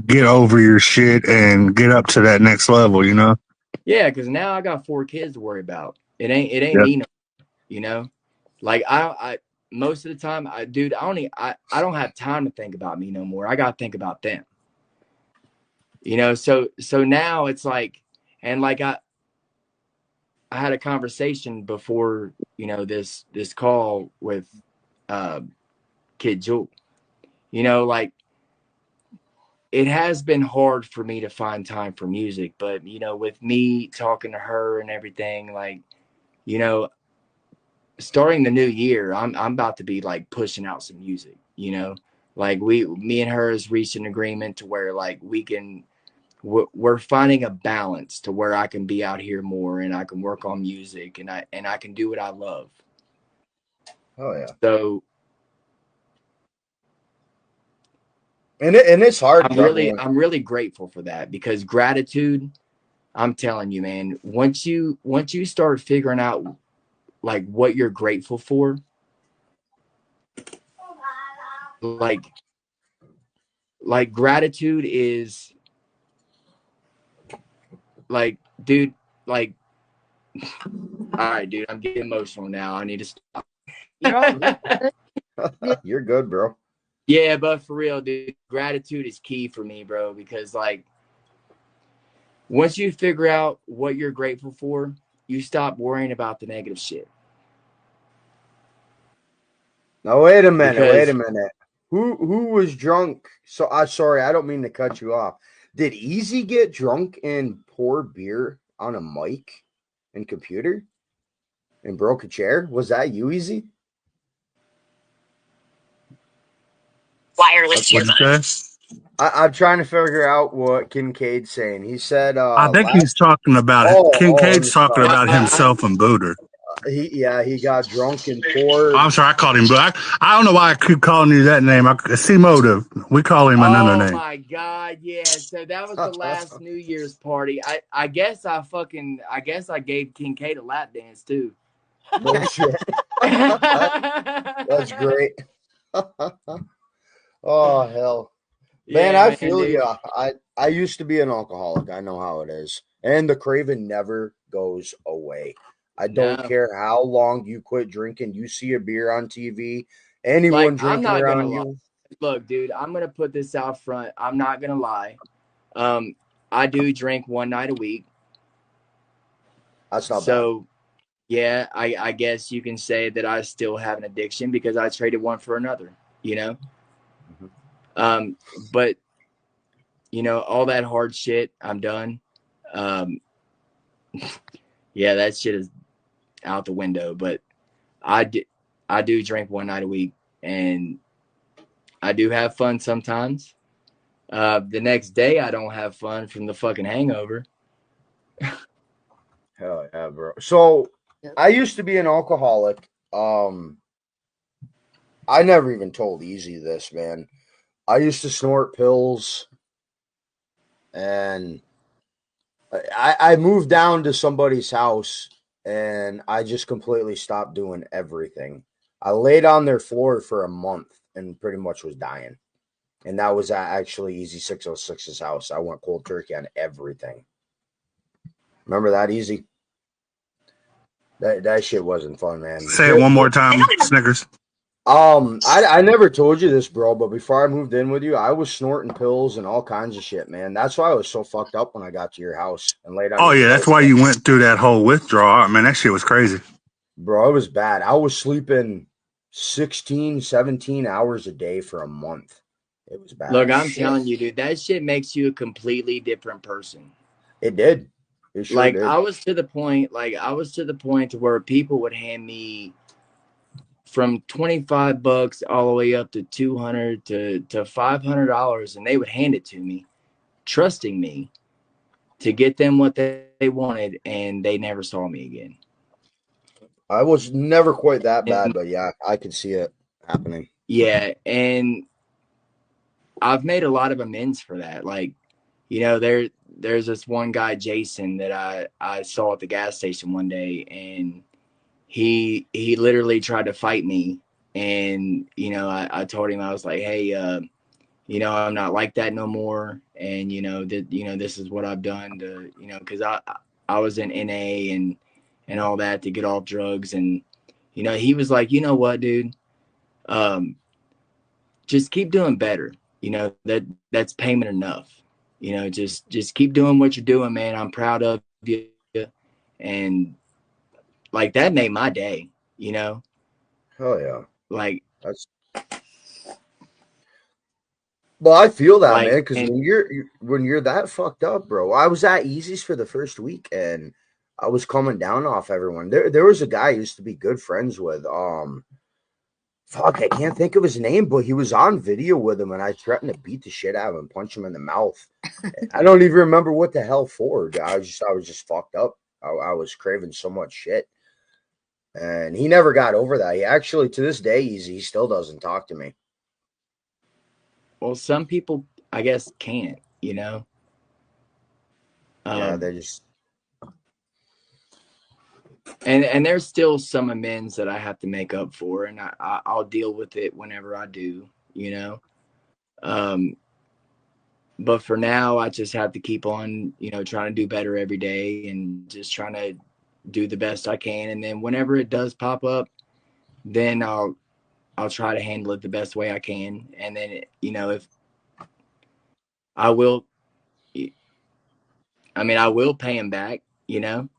get over your shit and get up to that next level, Yeah, because now I got 4 kids to worry about. It ain't me, Like I most of the time, I don't have time to think about me no more. I gotta think about them. So now it's like, and like I had a conversation before, this call with Kid Jewel. Like it has been hard for me to find time for music, but with me talking to her and everything, like, starting the new year, I'm about to be like pushing out some music, like me and her has reached an agreement to where like we're finding a balance to where I can be out here more and I can work on music and I can do what I love. Oh yeah. So and it's hard. I'm really grateful for that, because gratitude, I'm telling you, man, once you start figuring out like what you're grateful for, like gratitude is like, dude, like, all right, dude, I'm getting emotional now. I need to stop. You're good, bro. Yeah, but for real, dude, gratitude is key for me, bro, because like once you figure out what you're grateful for, you stop worrying about the negative shit. Now wait a minute. Who was drunk? So sorry, I don't mean to cut you off. Did Easy get drunk and pour beer on a mic and computer and broke a chair? Was that you, Easy? Wireless earbuds. I'm trying to figure out what Kincaid's saying. He said, I think he's talking about Kincaid's talking about himself and Booter. he got drunk and poured. I'm sorry, I called him black. I don't know why I keep calling you that name. C-Motiv. We call him another name. Oh my God, yeah. So that was the last New Year's party. I guess I gave King K a lap dance too. No shit. That's great. Oh hell. Man, Yeah, I feel dude. you. I used to be an alcoholic. I know how it is. And the craving never goes away. I don't No. care how long you quit drinking. You see a beer on TV, anyone Like, I'm drinking not gonna around lie. you. Look, dude, I'm gonna put this out front. I'm not gonna lie. I do drink one night a week. That's not bad. So yeah, I guess you can say that I still have an addiction because I traded one for another, you know? But you know, all that hard shit, I'm done. Yeah, that shit is out the window, but I do drink one night a week and I do have fun sometimes. The next day I don't have fun from the fucking hangover. Hell yeah, bro. So I used to be an alcoholic. I never even told Easy this, man. I used to snort pills, and I moved down to somebody's house, and I just completely stopped doing everything. I laid on their floor for a month and pretty much was dying. And that was at actually Easy 606's house. I went cold turkey on everything. Remember that, Easy? That shit wasn't fun, man. Say it one more time, Snickers. I never told you this, bro, but before I moved in with you, I was snorting pills and all kinds of shit, man. That's why I was so fucked up when I got to your house and laid on. Oh yeah, that's why you went through that whole withdrawal. Man, that shit was crazy. Bro, it was bad. I was sleeping 16, 17 hours a day for a month. It was bad. Look, I'm telling you, dude, that shit makes you a completely different person. It did. It sure like did. I was to the point to where people would hand me from $25 all the way up to $200 to $500, and they would hand it to me, trusting me to get them what they wanted, and they never saw me again. I was never quite that bad, but yeah, I could see it happening. Yeah, and I've made a lot of amends for that. Like, you know, there's this one guy, Jason, that I saw at the gas station one day, and he literally tried to fight me. And, you know, I told him, I was like, hey, you know, I'm not like that no more. And, you know, this is what I've done to, you know, cause I was in NA and all that to get off drugs. And, you know, he was like, you know what, dude, just keep doing better. You know, that's payment enough. You know, just keep doing what you're doing, man. I'm proud of you. And like, that made my day, you know? Hell yeah. Like, that's. Well, I feel that, like, man, because when you're that fucked up, bro. I was at Easy's for the first week, and I was coming down off everyone. There was a guy I used to be good friends with. Fuck, I can't think of his name, but he was on video with him, and I threatened to beat the shit out of him and punch him in the mouth. I don't even remember what the hell for. I was just fucked up. I was craving so much shit, and he never got over that. He actually, to this day, he still doesn't talk to me. Well, some people, I guess, can't, you know? Yeah, they just. And there's still some amends that I have to make up for, and I'll deal with it whenever I do, you know? But for now, I just have to keep on, you know, trying to do better every day and just trying to do the best I can. And then whenever it does pop up, then I'll try to handle it the best way I can. And then, you know, if I will, I mean, I will pay him back, you know?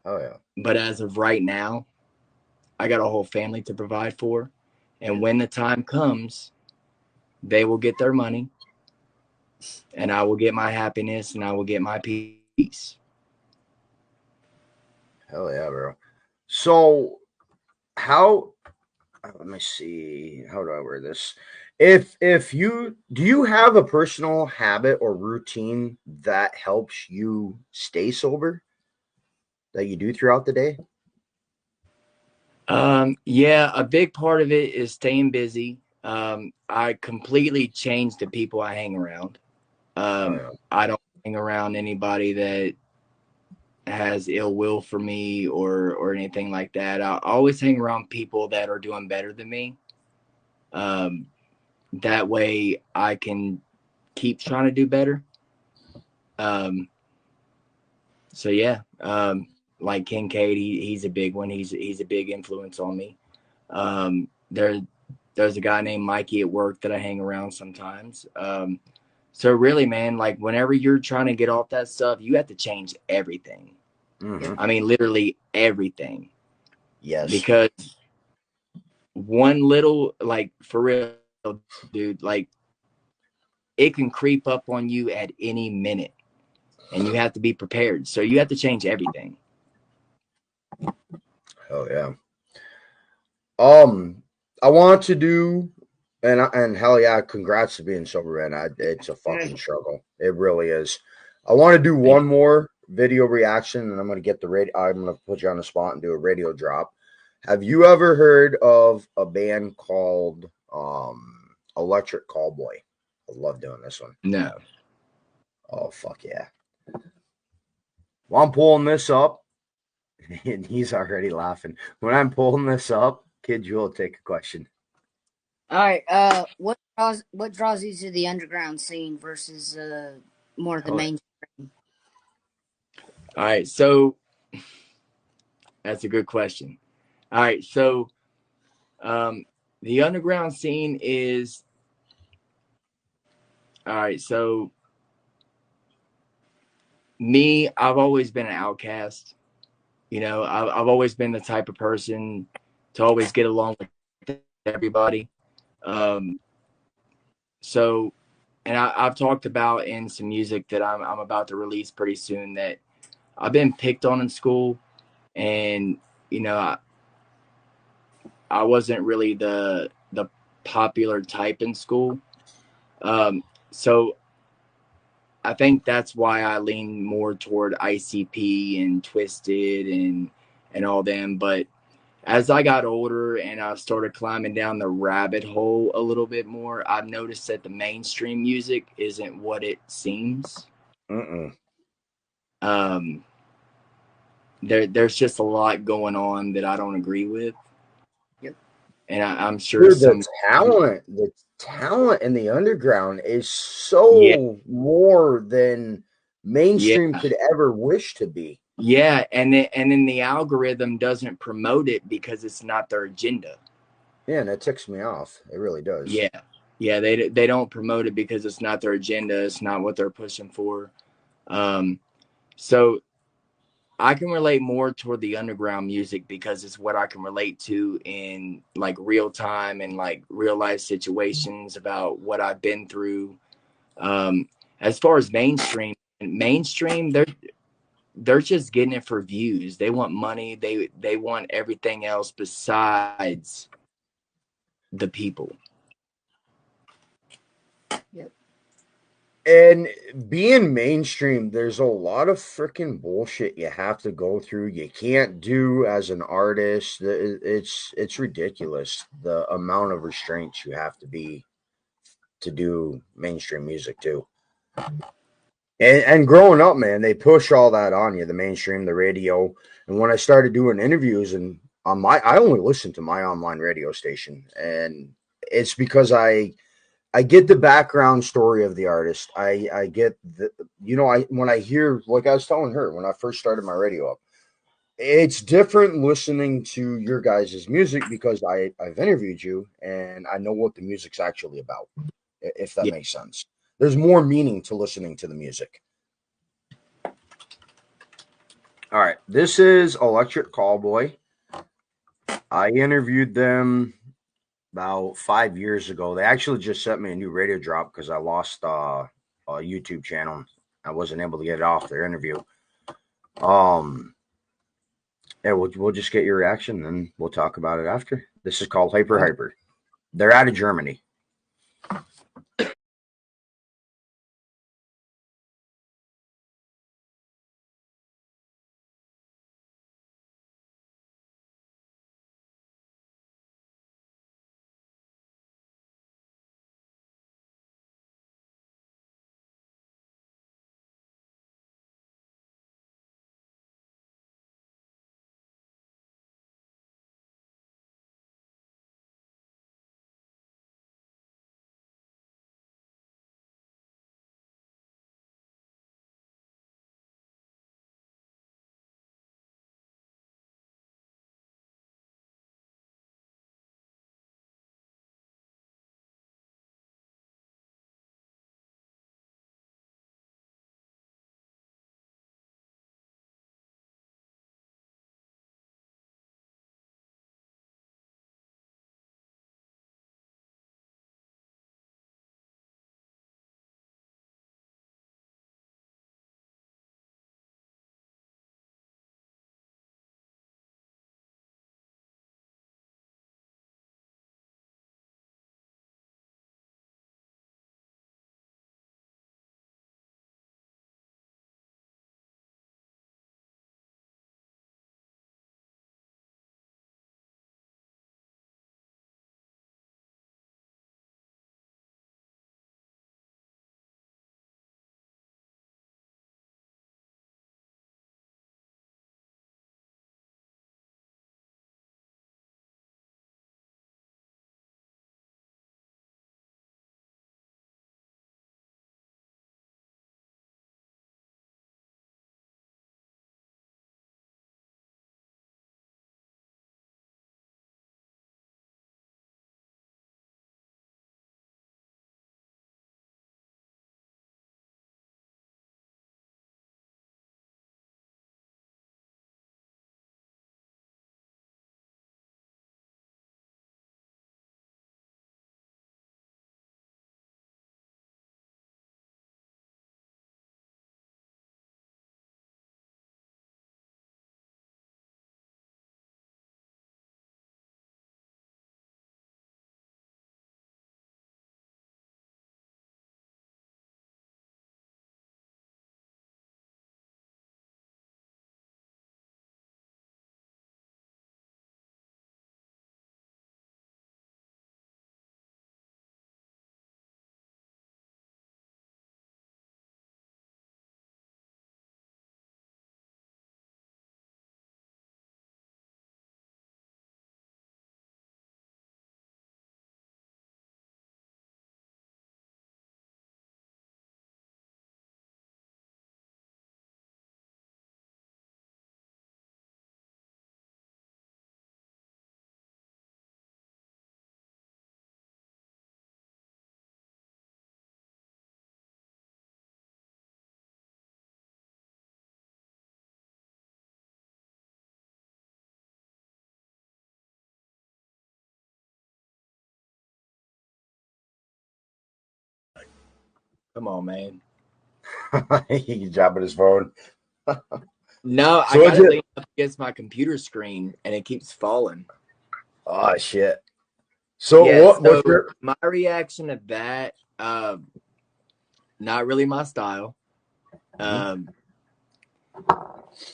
Oh, yeah. But as of right now, I got a whole family to provide for. And when the time comes, they will get their money, and I will get my happiness, and I will get my peace. Hell yeah, bro. So let me see, how do I word this? If you do you have a personal habit or routine that helps you stay sober that you do throughout the day? Yeah, a big part of it is staying busy. I completely changed the people I hang around. I don't hang around anybody that has ill will for me or anything like that. I always hang around people that are doing better than me. Um, that way I can keep trying to do better. Um, so yeah, like Kincaid, he's a big one. He's a big influence on me. There's a guy named Mikey at work that I hang around sometimes. So really, man, like whenever you're trying to get off that stuff, you have to change everything. Mm-hmm. I mean, literally everything. Yes. Because one little, like for real, dude, like it can creep up on you at any minute, and you have to be prepared. So you have to change everything. Oh yeah. I want to do, and hell yeah, congrats to being sober, man. It's a fucking struggle. It really is. I want to do Thank one more video reaction, and I'm gonna get the radio. I'm gonna put you on the spot and do a radio drop. Have you ever heard of a band called Electric Callboy? I love doing this one. you. No. Oh fuck yeah! Well, I'm pulling this up, and he's already laughing. When I'm pulling this up, kid, you'll take a question. All right. What draws you to the underground scene versus more of the Oh, main? All right. So that's a good question. All right. So um, the underground scene is all right. So me, I've always been an outcast. You know, I've always been the type of person to always get along with everybody. Um, so, and I've talked about in some music that I'm about to release pretty soon that I've been picked on in school, and you know, I wasn't really the popular type in school. So I think that's why I lean more toward ICP and Twisted and all them. But as I got older and I started climbing down the rabbit hole a little bit more, I've noticed that the mainstream music isn't what it seems. mm-mm. Um, there's just a lot going on that I don't agree with, Yep. and I'm sure Dude, some. the talent in the underground is Yeah, so more than yeah, mainstream could ever wish to be. yeah, and then the algorithm doesn't promote it because it's not their agenda. Yeah, and that ticks me off. It really does. Yeah, yeah, they don't promote it because it's not their agenda. It's not what they're pushing for. Um, so I can relate more toward the underground music because it's what I can relate to in like real time and like real life situations about what I've been through. As far as mainstream, they're just getting it for views. They want money. They want everything else besides the people. Yep. And being mainstream, there's a lot of freaking bullshit you have to go through. You can't do as an artist. It's ridiculous the amount of restraints you have to be to do mainstream music too. And growing up, man, they push all that on you, the mainstream, the radio. And when I started doing interviews and I only listened to my online radio station, and it's because I get the background story of the artist. I get the, I when I hear, like I was telling her when I first started my radio up, it's different listening to your guys' music because I've interviewed you and I know what the music's actually about, if that Yeah. makes sense. There's more meaning to listening to the music. All right, this is Electric Callboy. I interviewed them about 5 years ago. They actually just sent me a new radio drop because I lost a YouTube channel. I wasn't able to get it off their interview. Yeah, we'll just get your reaction and we'll talk about it after. This is called Hyper Hyper. They're out of Germany. Come on, man. He's dropping his phone. No, So I got what'd it you- leaning up against my computer screen, and it keeps falling. Oh shit. So Yeah, what's so your my reaction to that, not really my style.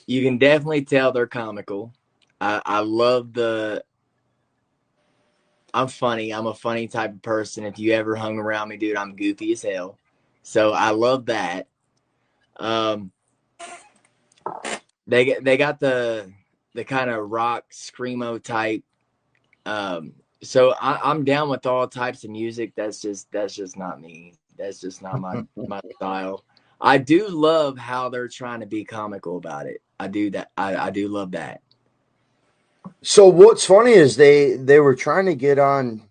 You can definitely tell they're comical. I love I'm funny. I'm a funny type of person. If you ever hung around me, dude, I'm goofy as hell. So I love that. They got the kind of rock screamo type. So I'm down with all types of music. That's just not me. That's just not my style. I do love how they're trying to be comical about it. I do that. I do love that. So what's funny is they were trying to get on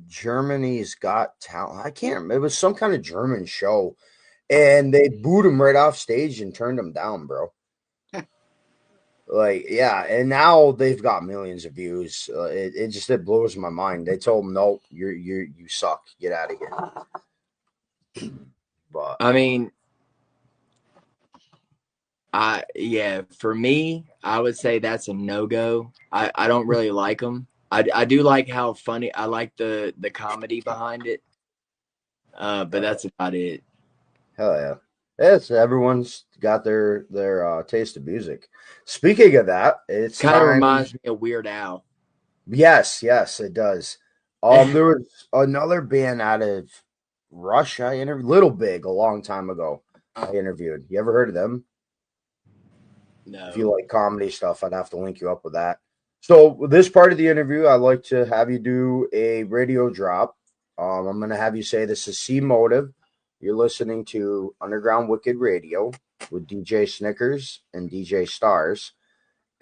Germany's Got Talent. I can't remember. It was some kind of German show, and they booed him right off stage and turned him down, bro. Like, yeah, and now they've got millions of views. It blows my mind. They told him, "No, you suck. Get out of here." But I mean, for me, I would say that's a no go. I don't really like them. I do like how funny. I like the comedy behind it. But that's about it. hell yeah, yes, everyone's got their taste of music. Speaking of that, it's Kind of time. reminds me of Weird Al. Yes, it does. There was another band out of Russia. I interviewed Little Big a long time ago. I interviewed. You ever heard of them? If you No. like comedy stuff, I'd have to link you up with that. So this part of the interview, I'd like to have you do a radio drop. I'm going to have you say this is C-Motiv. You're listening to Underground Wicked Radio with DJ Snickers and DJ Stars.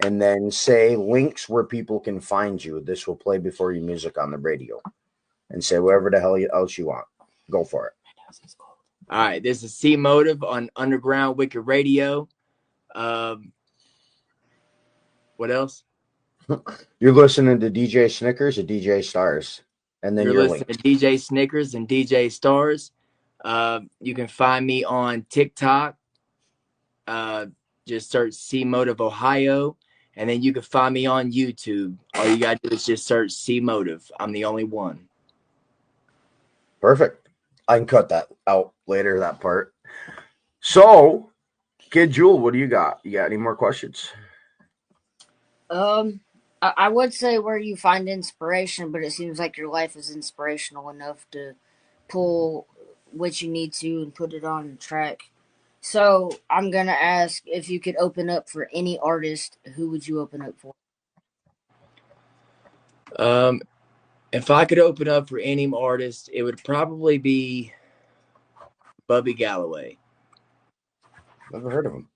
And then say links where people can find you. This will play before your music on the radio. And say whatever the hell else you want. Go for it. All right, this is C-Motiv on Underground Wicked Radio. What else? You're listening to DJ Snickers or DJ Stars. And then You're your listening links. to DJ Snickers and DJ Stars. You can find me on TikTok. Just search C-Motiv Ohio. And then you can find me on YouTube. All you got to do is just search C-Motiv. I'm the only one. Perfect. I can cut that out later, that part. So, Kid Jewel, what do you got? You got any more questions? I would say where you find inspiration, but it seems like your life is inspirational enough to pull what you need to and put it on track. So I'm gonna ask if you could open up for any artist, who would you open up for? If I could open up for any artist, it would probably be Bubby Galloway. Never heard of him.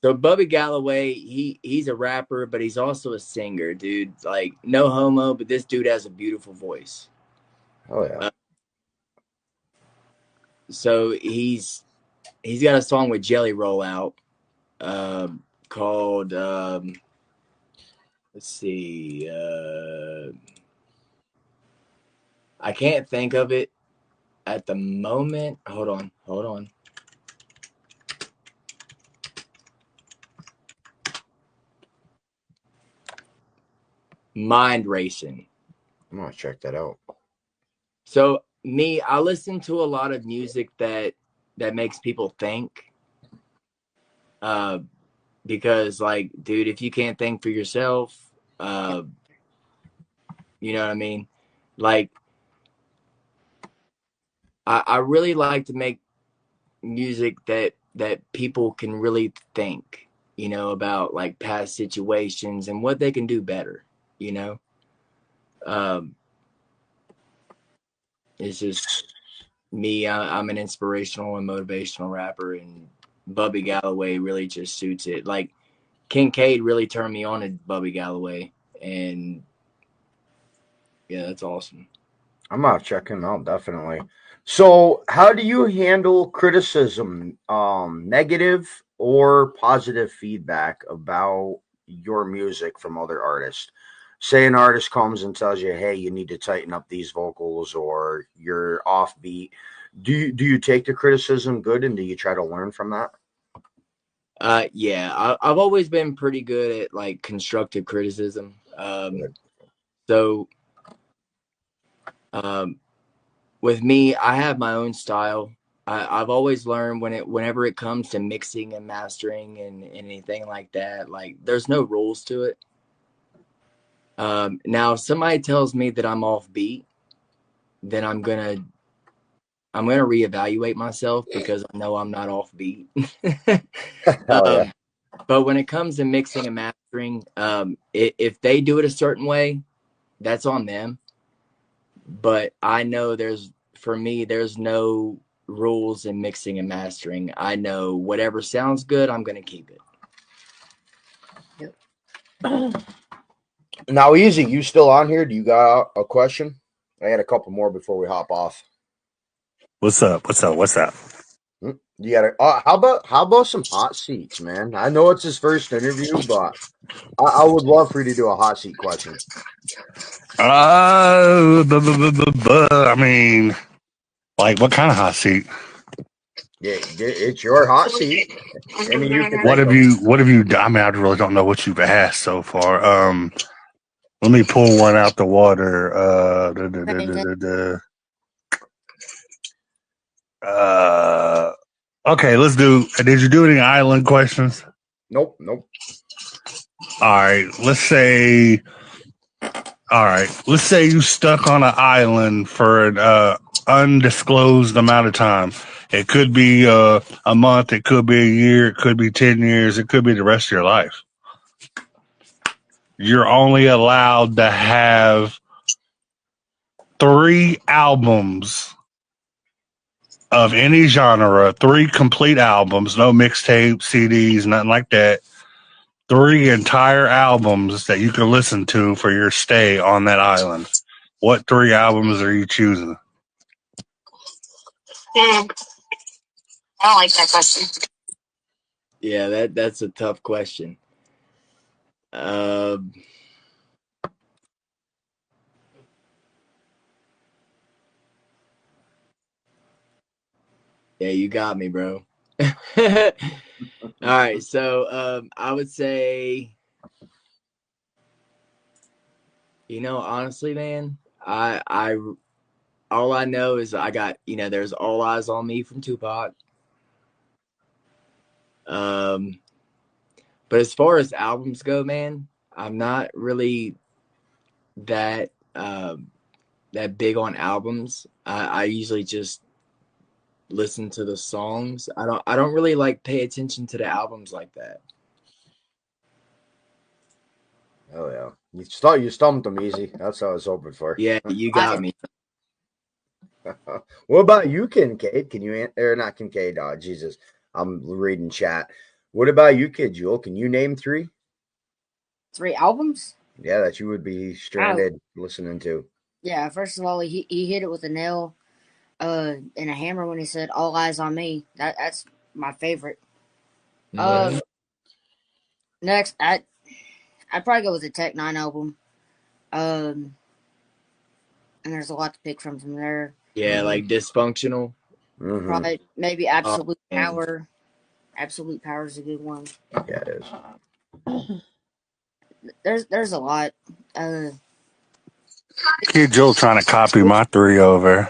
So Bubby Galloway, he's a rapper, but he's also a singer, dude. Like, no homo, but this dude has a beautiful voice. Oh yeah. So he's got a song with Jelly Roll out, called let's see, I can't think of it at the moment. Hold on. Mind Racing. I'm gonna check that out. So I listen to a lot of music that makes people think. Because, like, dude, if you can't think for yourself, you know what I mean? Like, I really like to make music that people can really think, about, like, past situations and what they can do better, It's just me. I'm an inspirational and motivational rapper, and Bubby Galloway really just suits it. Like, Kincaid really turned me on to Bubby Galloway, and yeah, that's awesome. I'm gonna check him out definitely. So, how do you handle criticism, negative or positive feedback about your music from other artists? Say an artist comes and tells you, "Hey, you need to tighten up these vocals," or "You're offbeat." Do you take the criticism good, and do you try to learn from that? Yeah, I've always been pretty good at like constructive criticism. So with me, I have my own style. I've always learned whenever it comes to mixing and mastering and anything like that, like there's no rules to it. Now, if somebody tells me that I'm off beat, then I'm gonna reevaluate myself because I know I'm not off beat. Yeah. But when it comes to mixing and mastering, if they do it a certain way, that's on them. But I know for me, there's no rules in mixing and mastering. I know whatever sounds good, I'm going to keep it. Yep. Now, Easy, you still on here? Do you got a question? I had a couple more before we hop off. What's up? You got how about some hot seats, man? I know it's his first interview, but I would love for you to do a hot seat question. I mean, like what kind of hot seat? Yeah, it's your hot seat. I mean, you can What think have you? I mean, I really don't know what you've asked so far. Let me pull one out the water. Okay, let's do. Did you do any island questions? Nope. All right, let's say. All right, let's say you stuck on an island for an undisclosed amount of time. It could be a month, it could be a year, it could be 10 years, it could be the rest of your life. You're only allowed to have 3 albums of any genre, 3 complete albums, no mixtape, CDs, nothing like that. 3 entire albums that you can listen to for your stay on that island. What 3 albums are you choosing? I don't like that question. Yeah, that's a tough question. Yeah, you got me, bro. All right, so I would say, honestly, man, I all I know is I got, there's All Eyes on Me from Tupac. But as far as albums go, man, I'm not really that big on albums. I usually just listen to the songs. I don't really like pay attention to the albums like that. Oh yeah, you stumped them easy. That's what I was hoping for. Yeah, you got me. What about you, Kincaid? Can you or not Kincaid? Oh, Jesus, I'm reading chat. What about you, Kid Jewel? Can you name 3? 3 albums? Yeah, that you would be stranded listening to. Yeah, first of all, he hit it with a nail and a hammer when he said "All Eyes on Me." That's my favorite. Next, I'd probably go with the Tech Nine album. And there's a lot to pick from there. Yeah, like Dysfunctional. Mm-hmm. Probably maybe Absolute Power. Absolute Power is a good one. Yeah, it is. There's a lot. Kid Joe trying to copy my 3 over.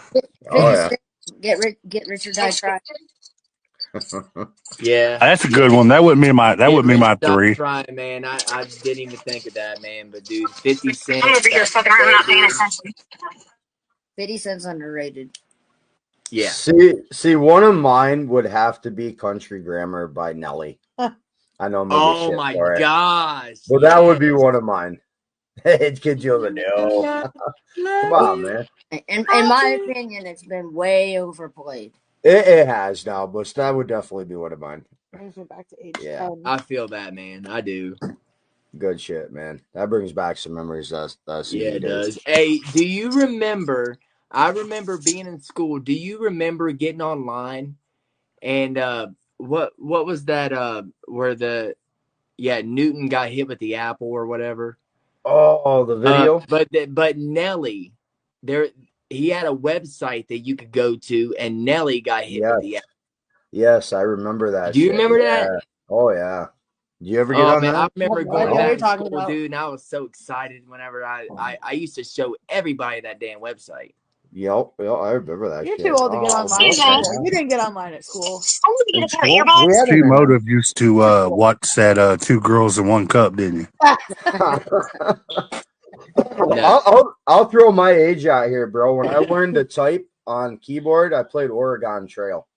Get Rich or Die Trying. Yeah, that's a good one. That would be my 3. Trying, man. I didn't even think of that, man. But dude, 50 Cent. I'm over here fucking around, not paying attention. 50 Cent's underrated. Yeah. See, one of mine would have to be Country Grammar by Nelly. I know. Oh my gosh! Well, that would be one of mine. It gives you the no. Come on, man. In my opinion, it's been way overplayed. It has now, but that would definitely be one of mine. Brings me back to age 10. Yeah, I feel that, man. I do. Good shit, man. That brings back some memories. That's yeah, it does. Hey, do you remember? I remember being in school. Do you remember getting online and what was that? Where Newton got hit with the apple or whatever. Oh, the video. But Nelly, he had a website that you could go to, and Nelly got hit with the. Yes, I remember that. Do you shit. remember that? Oh yeah. Did you ever get Oh on man, I that? remember No going idea what back you're to talking school, about. dude, and I was so excited whenever I used to show everybody that damn website. Yep, I remember that. You're shit. too old to get Oh, online at CJ. school. You didn't get online at school. I need to in get a pair of school? earbuds. We had an C-Motiv used to watch that Two Girls in One Cup, didn't he? No. I'll throw my age out here, bro. When I learned to type on keyboard, I played Oregon Trail.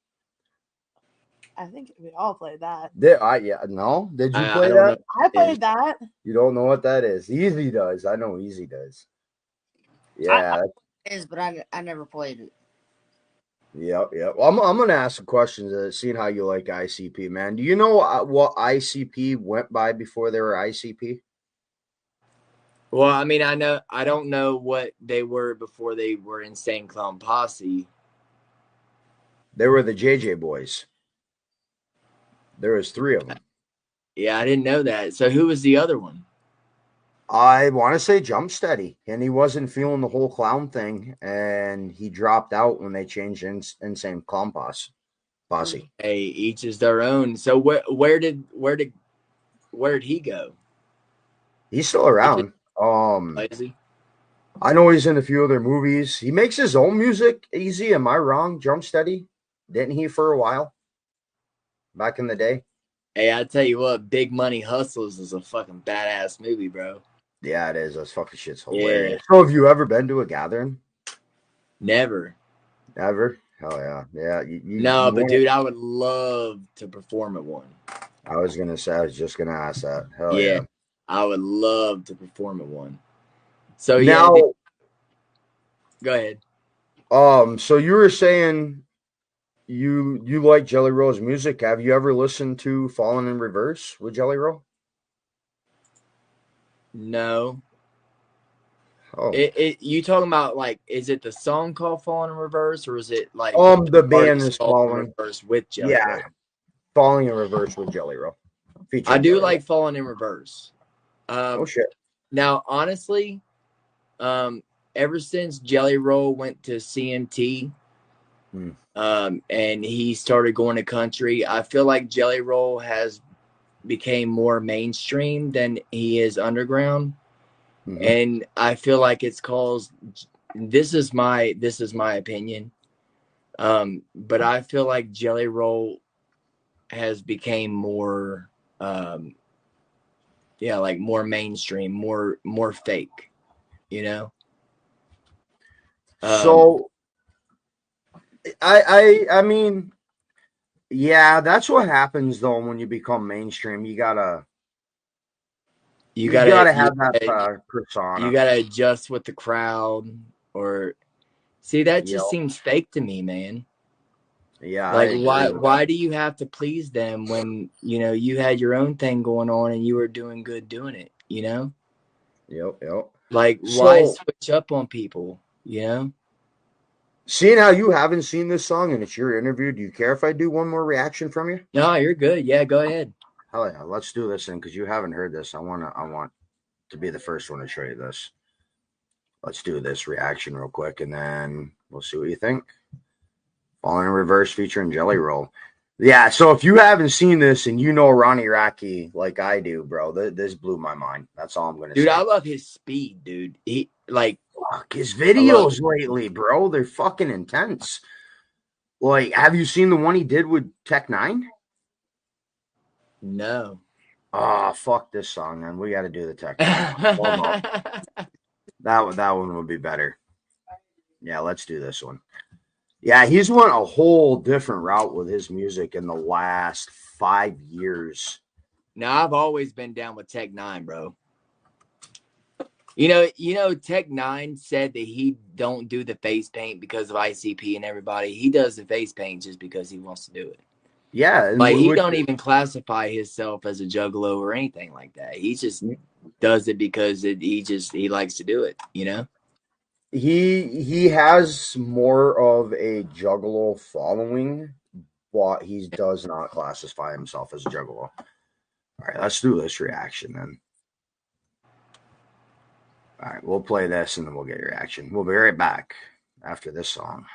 I think we all played that. Did you I play don't know. that? I played that. You don't know what that is. Easy does. I know Easy does. Yeah. It is, but I never played it. Yep. Well, I'm gonna ask some questions, seeing how you like ICP, man. Do you know what ICP went by before they were ICP? Well, I mean, I don't know what they were before they were Insane Clown Posse. They were the JJ Boys. There was 3 of them. Yeah, I didn't know that. So who was the other one? I want to say Jump Steady, and he wasn't feeling the whole clown thing, and he dropped out when they changed Insane Clown Posse. Hey, each is their own. So where did he go? He's still around. Lazy. I know he's in a few other movies. He makes his own music. Easy, am I wrong? Jump Steady, didn't he for a while back in the day? Hey, I tell you what, Big Money Hustles is a fucking badass movie, bro. Yeah, it is. Those fucking shit's hilarious. Yeah. So, have you ever been to a gathering? Never. Ever? Hell yeah, yeah. No, but dude, I would love to perform at one. I was just gonna ask that. Hell yeah. I would love to perform at one. So now, yeah, go ahead. So you were saying you like Jelly Roll's music. Have you ever listened to Falling in Reverse with Jelly Roll? No. Oh. You talking about, like, is it the song called Falling in Reverse, or is it like the band is Falling in Reverse with Jelly Roll? Falling in Reverse with Jelly Roll. I do like Falling in Reverse. Oh shit. Now, honestly, ever since Jelly Roll went to CMT, and he started going to country, I feel like Jelly Roll has became more mainstream than he is underground. And I feel like it's caused, this is my opinion, but I feel like Jelly Roll has became more like more mainstream, more fake, you know. So I mean, yeah, that's what happens though when you become mainstream. You gotta have that persona. You gotta adjust with the crowd, or see, that just seems fake to me, man. Yeah, like why do you have to please them when you had your own thing going on and you were doing good doing it, you know? Yep. Like, why switch up on people, you know? Seeing how you haven't seen this song and it's your interview, do you care if I do one more reaction from you? No, you're good. Yeah, go ahead. Hell yeah, let's do this then, because you haven't heard this. I want to be the first one to show you this. Let's do this reaction real quick, and then we'll see what you think. Falling in Reverse featuring Jelly Roll. Yeah, so if you haven't seen this and you know Ronnie Radke like I do, bro, this blew my mind. That's all I'm gonna say. Dude, I love his speed, dude. He his videos lately, bro. They're fucking intense. Like, have you seen the one he did with Tech Nine? No. Oh, fuck this song, man. We got to do the Tech Nine one. That one would be better. Yeah, let's do this one. Yeah, he's went a whole different route with his music in the last 5 years. Now, I've always been down with Tech Nine, bro. You know, Tech Nine said that he don't do the face paint because of ICP and everybody. He does the face paint just because he wants to do it. Yeah, like he don't even classify himself as a juggalo or anything like that. He just does it because he likes to do it. You know. He has more of a juggalo following, but he does not classify himself as a juggalo. All right, let's do this reaction then. All right, we'll play this and then we'll get your reaction. We'll be right back. after this song.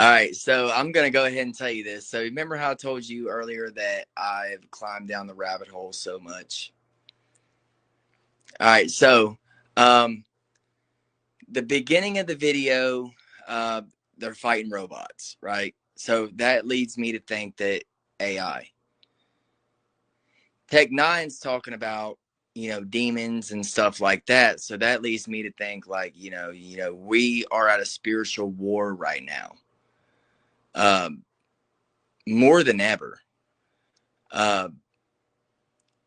All right, so I'm gonna go ahead and tell you this. So remember how I told you earlier that I've climbed down the rabbit hole so much? All right, so um, the beginning of the video, uh, they're fighting robots, right? So that leads me to think that AI. Tech Nine's talking about demons and stuff like that. So that leads me to think like we are at a spiritual war right now, um, more than ever. Uh,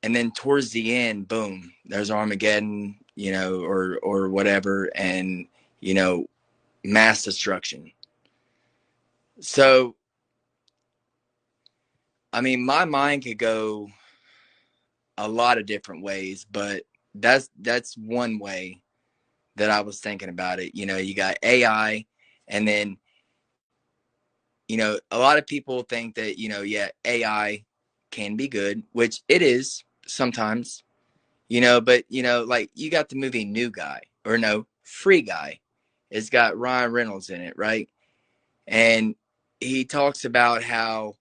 and then towards the end, boom, there's Armageddon, or whatever, and mass destruction. So, I mean, my mind could go a lot of different ways, but that's one way that I was thinking about it. You got AI, and then a lot of people think that yeah, AI can be good, which it is sometimes. But like you got the movie New Guy, or no, Free Guy. It's got Ryan Reynolds in it, right? And he talks about how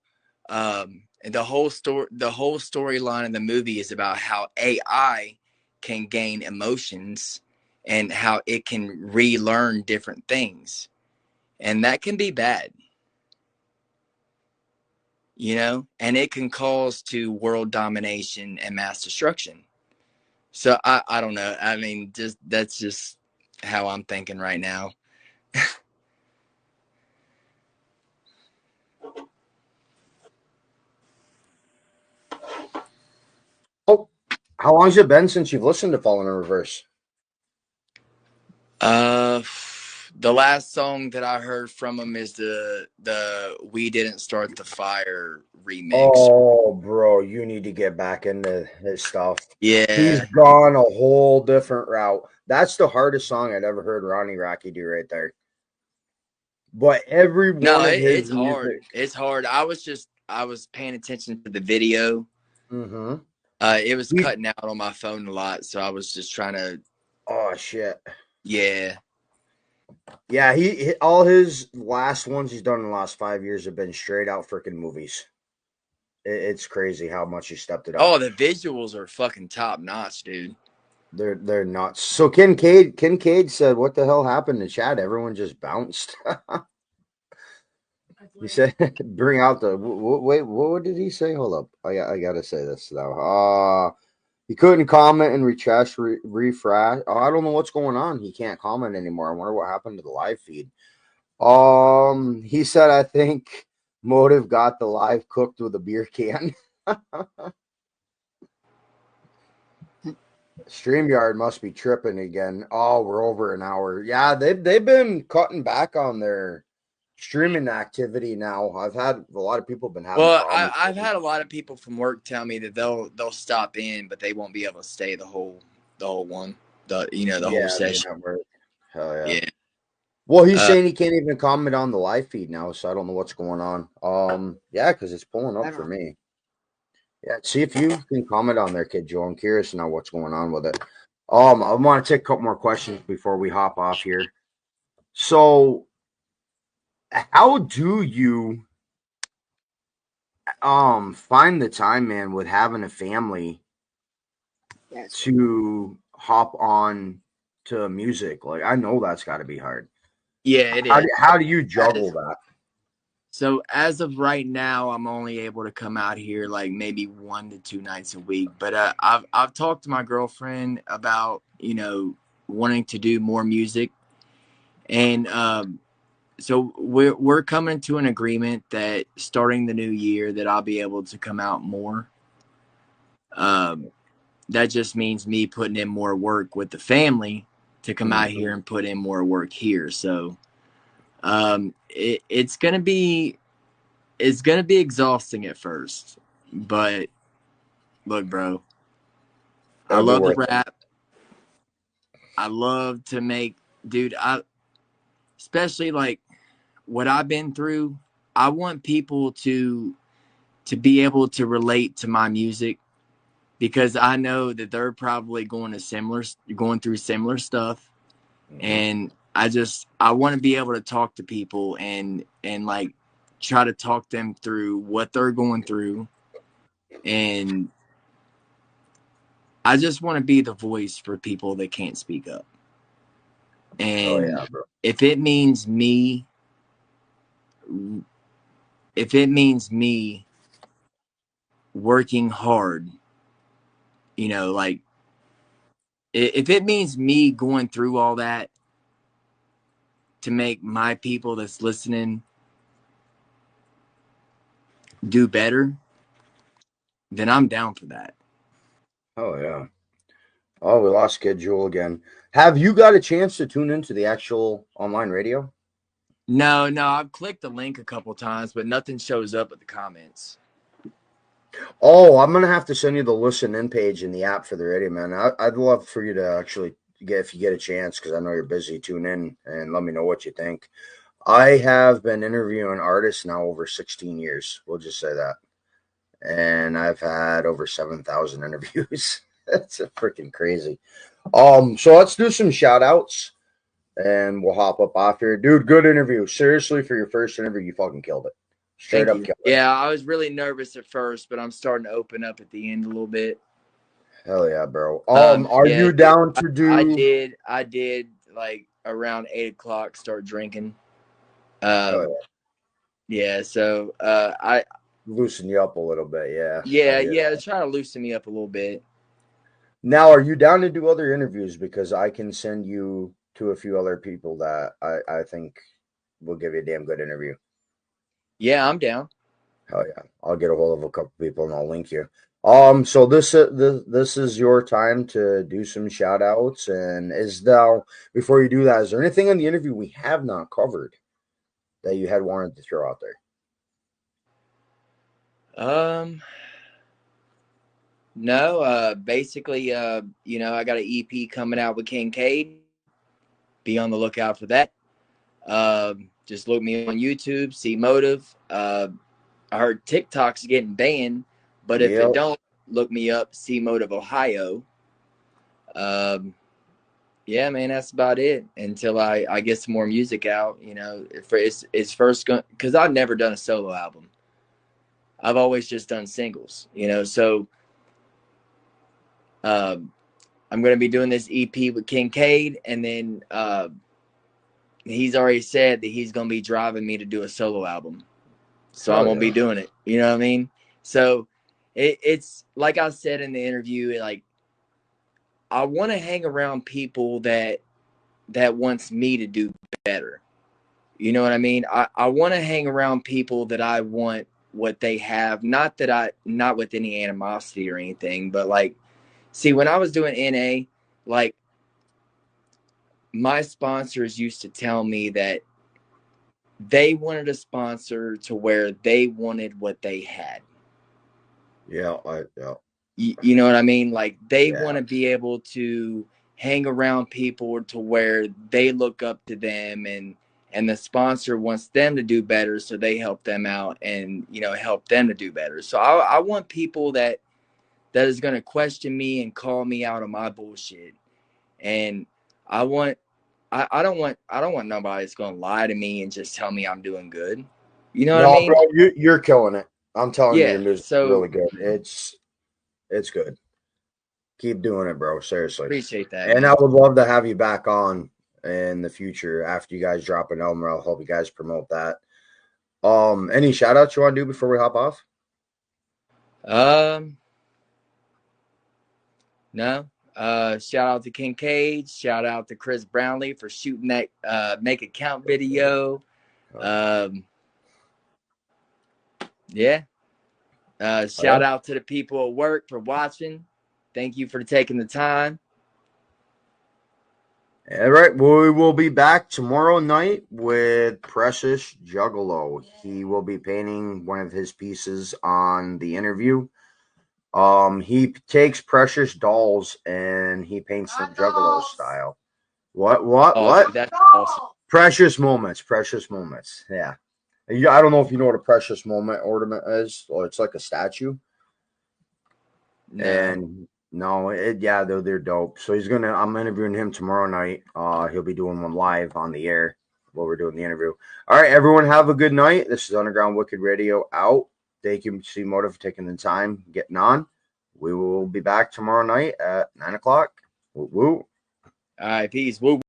the whole storyline in the movie is about how AI can gain emotions and how it can relearn different things. And that can be bad, and it can cause to world domination and mass destruction. So I don't know. I mean, that's just how I'm thinking right now. Oh, how long has it been since you've listened to Fallen in Reverse? The last song that I heard from him is the "We Didn't Start the Fire" remix. Oh, bro, you need to get back into his stuff. Yeah, He's gone a whole different route. That's the hardest song I'd ever heard Ronnie Rocky do right there. But every one no, of his it's hard. music, It's hard. I was paying attention to the video. mm-hmm. It was cutting out on my phone a lot, so I was just trying to. Oh shit. Yeah. Yeah, he all his last ones he's done in the last 5 years have been straight out freaking movies. It's crazy how much he stepped it up. Oh, the visuals are fucking top notch, dude. They're nuts. So Kincaid said, "What the hell happened to Chad? Everyone just bounced." He said, "Bring out the wait. What did he say? Hold up. I gotta say this though. He couldn't comment and refresh. Oh, I don't know what's going on. He can't comment anymore. I wonder what happened to the live feed. He said, I think Motive got the live cooked with a beer can. StreamYard must be tripping again. Oh, we're over an hour. Yeah, they've been cutting back on their streaming activity now. I've had a lot of people been having Well, problems. I've had a lot of people from work tell me that they'll stop in, but they won't be able to stay the whole one. The whole session. Hell yeah. Yeah. Well, he's saying he can't even comment on the live feed now, so I don't know what's going on. Yeah, because it's pulling up for me. Yeah, see if you can comment on there, Kid Joe. I'm curious to know what's going on with it. I want to take a couple more questions before we hop off here. So, how do you find the time, man, with having a family to hop on to music? Like, I know that's got to be hard. Yeah, it is. How do you juggle that? So as of right now, I'm only able to come out here like maybe 1 to 2 nights a week. But I've talked to my girlfriend about wanting to do more music, and so we're coming to an agreement that starting the new year that I'll be able to come out more. That just means me putting in more work with the family to come out here and put in more work here. So it's gonna be exhausting at first, but look, bro, I love to rap. I love to make, dude. Especially like what I've been through. I want people to be able to relate to my music because I know that they're probably going through similar stuff, and I want to be able to talk to people and like try to talk them through what they're going through, and I just want to be the voice for people that can't speak up. And if it means me working hard, like if it means me going through all that to make my people that's listening do better, then I'm down for that. Oh yeah. Oh, we lost Kid Jewel again. Have you got a chance to tune into the actual online radio? No, I've clicked the link a couple times, but nothing shows up at the comments. Oh, I'm gonna have to send you the listen in page in the app for the radio, man. I'd love for you to actually if you get a chance, because I know you're busy. Tune in and let me know what you think. I have been interviewing artists now over 16 years. We'll just say that, and I've had over 7,000 interviews. That's a freaking crazy. So let's do some shout outs and we'll hop up off here. Dude, good interview. Seriously, for your first interview, you fucking killed it. Straight up killed it. Yeah, I was really nervous at first, but I'm starting to open up at the end a little bit. Hell yeah, bro. Are you down to do? I did like around 8:00 start drinking. Yeah, so I loosen you up a little bit, yeah. Yeah, try to loosen me up a little bit. Now, are you down to do other interviews? Because I can send you to a few other people that I think will give you a damn good interview. Yeah, I'm down. Hell yeah. I'll get a hold of a couple people and I'll link you. So this is your time to do some shout outs. And before you do that, is there anything in the interview we have not covered that you had wanted to throw out there? No, basically, I got an EP coming out with Kincaid. Be on the lookout for that. Just look me on YouTube, C-Motiv. I heard TikTok's getting banned, but if it don't, look me up, C-Motiv Ohio. Yeah, man, that's about it until I get some more music out. It's first going because I've never done a solo album. I've always just done singles, so I'm going to be doing this EP with Kincaid, and then he's already said that he's going to be driving me to do a solo album. So I'm going to be doing it. You know what I mean? So it's like I said in the interview, like I want to hang around people that wants me to do better. You know what I mean? I want to hang around people that I want what they have. Not with any animosity or anything, but like, see, when I was doing NA, like my sponsors used to tell me that they wanted a sponsor to where they wanted what they had. Yeah. You know what I mean? Like they want to be able to hang around people to where they look up to them, and the sponsor wants them to do better, so they help them out and help them to do better. So I want people that is going to question me and call me out on my bullshit, and I don't want nobody that's going to lie to me and just tell me I'm doing good. You know what I mean? Bro, you're killing it. I'm telling you, your music's really good. It's good. Keep doing it, bro. Seriously. Appreciate that. And man. I would love to have you back on in the future after you guys drop an album. I'll help you guys promote that. Any shout outs you want to do before we hop off? No. Shout out to Kincaid. Shout out to Chris Brownlee for shooting that Make It Count video. Yeah. Shout out to the people at work for watching. Thank you for taking the time. All right. We will be back tomorrow night with Precious Juggalo. He will be painting one of his pieces on the interview. He takes precious dolls and he paints them Juggalo style. What? Dude, that's awesome. Precious moments. Yeah. I don't know if you know what a precious moment ornament is, or it's like a statue. No. And no, they're dope. So I'm interviewing him tomorrow night. He'll be doing one live on the air while we're doing the interview. All right, everyone, have a good night. This is Underground Wicked Radio out. Thank you, C-Motiv, for taking the time getting on. We will be back tomorrow night at 9:00. Woo woo. All right, peace. Woo.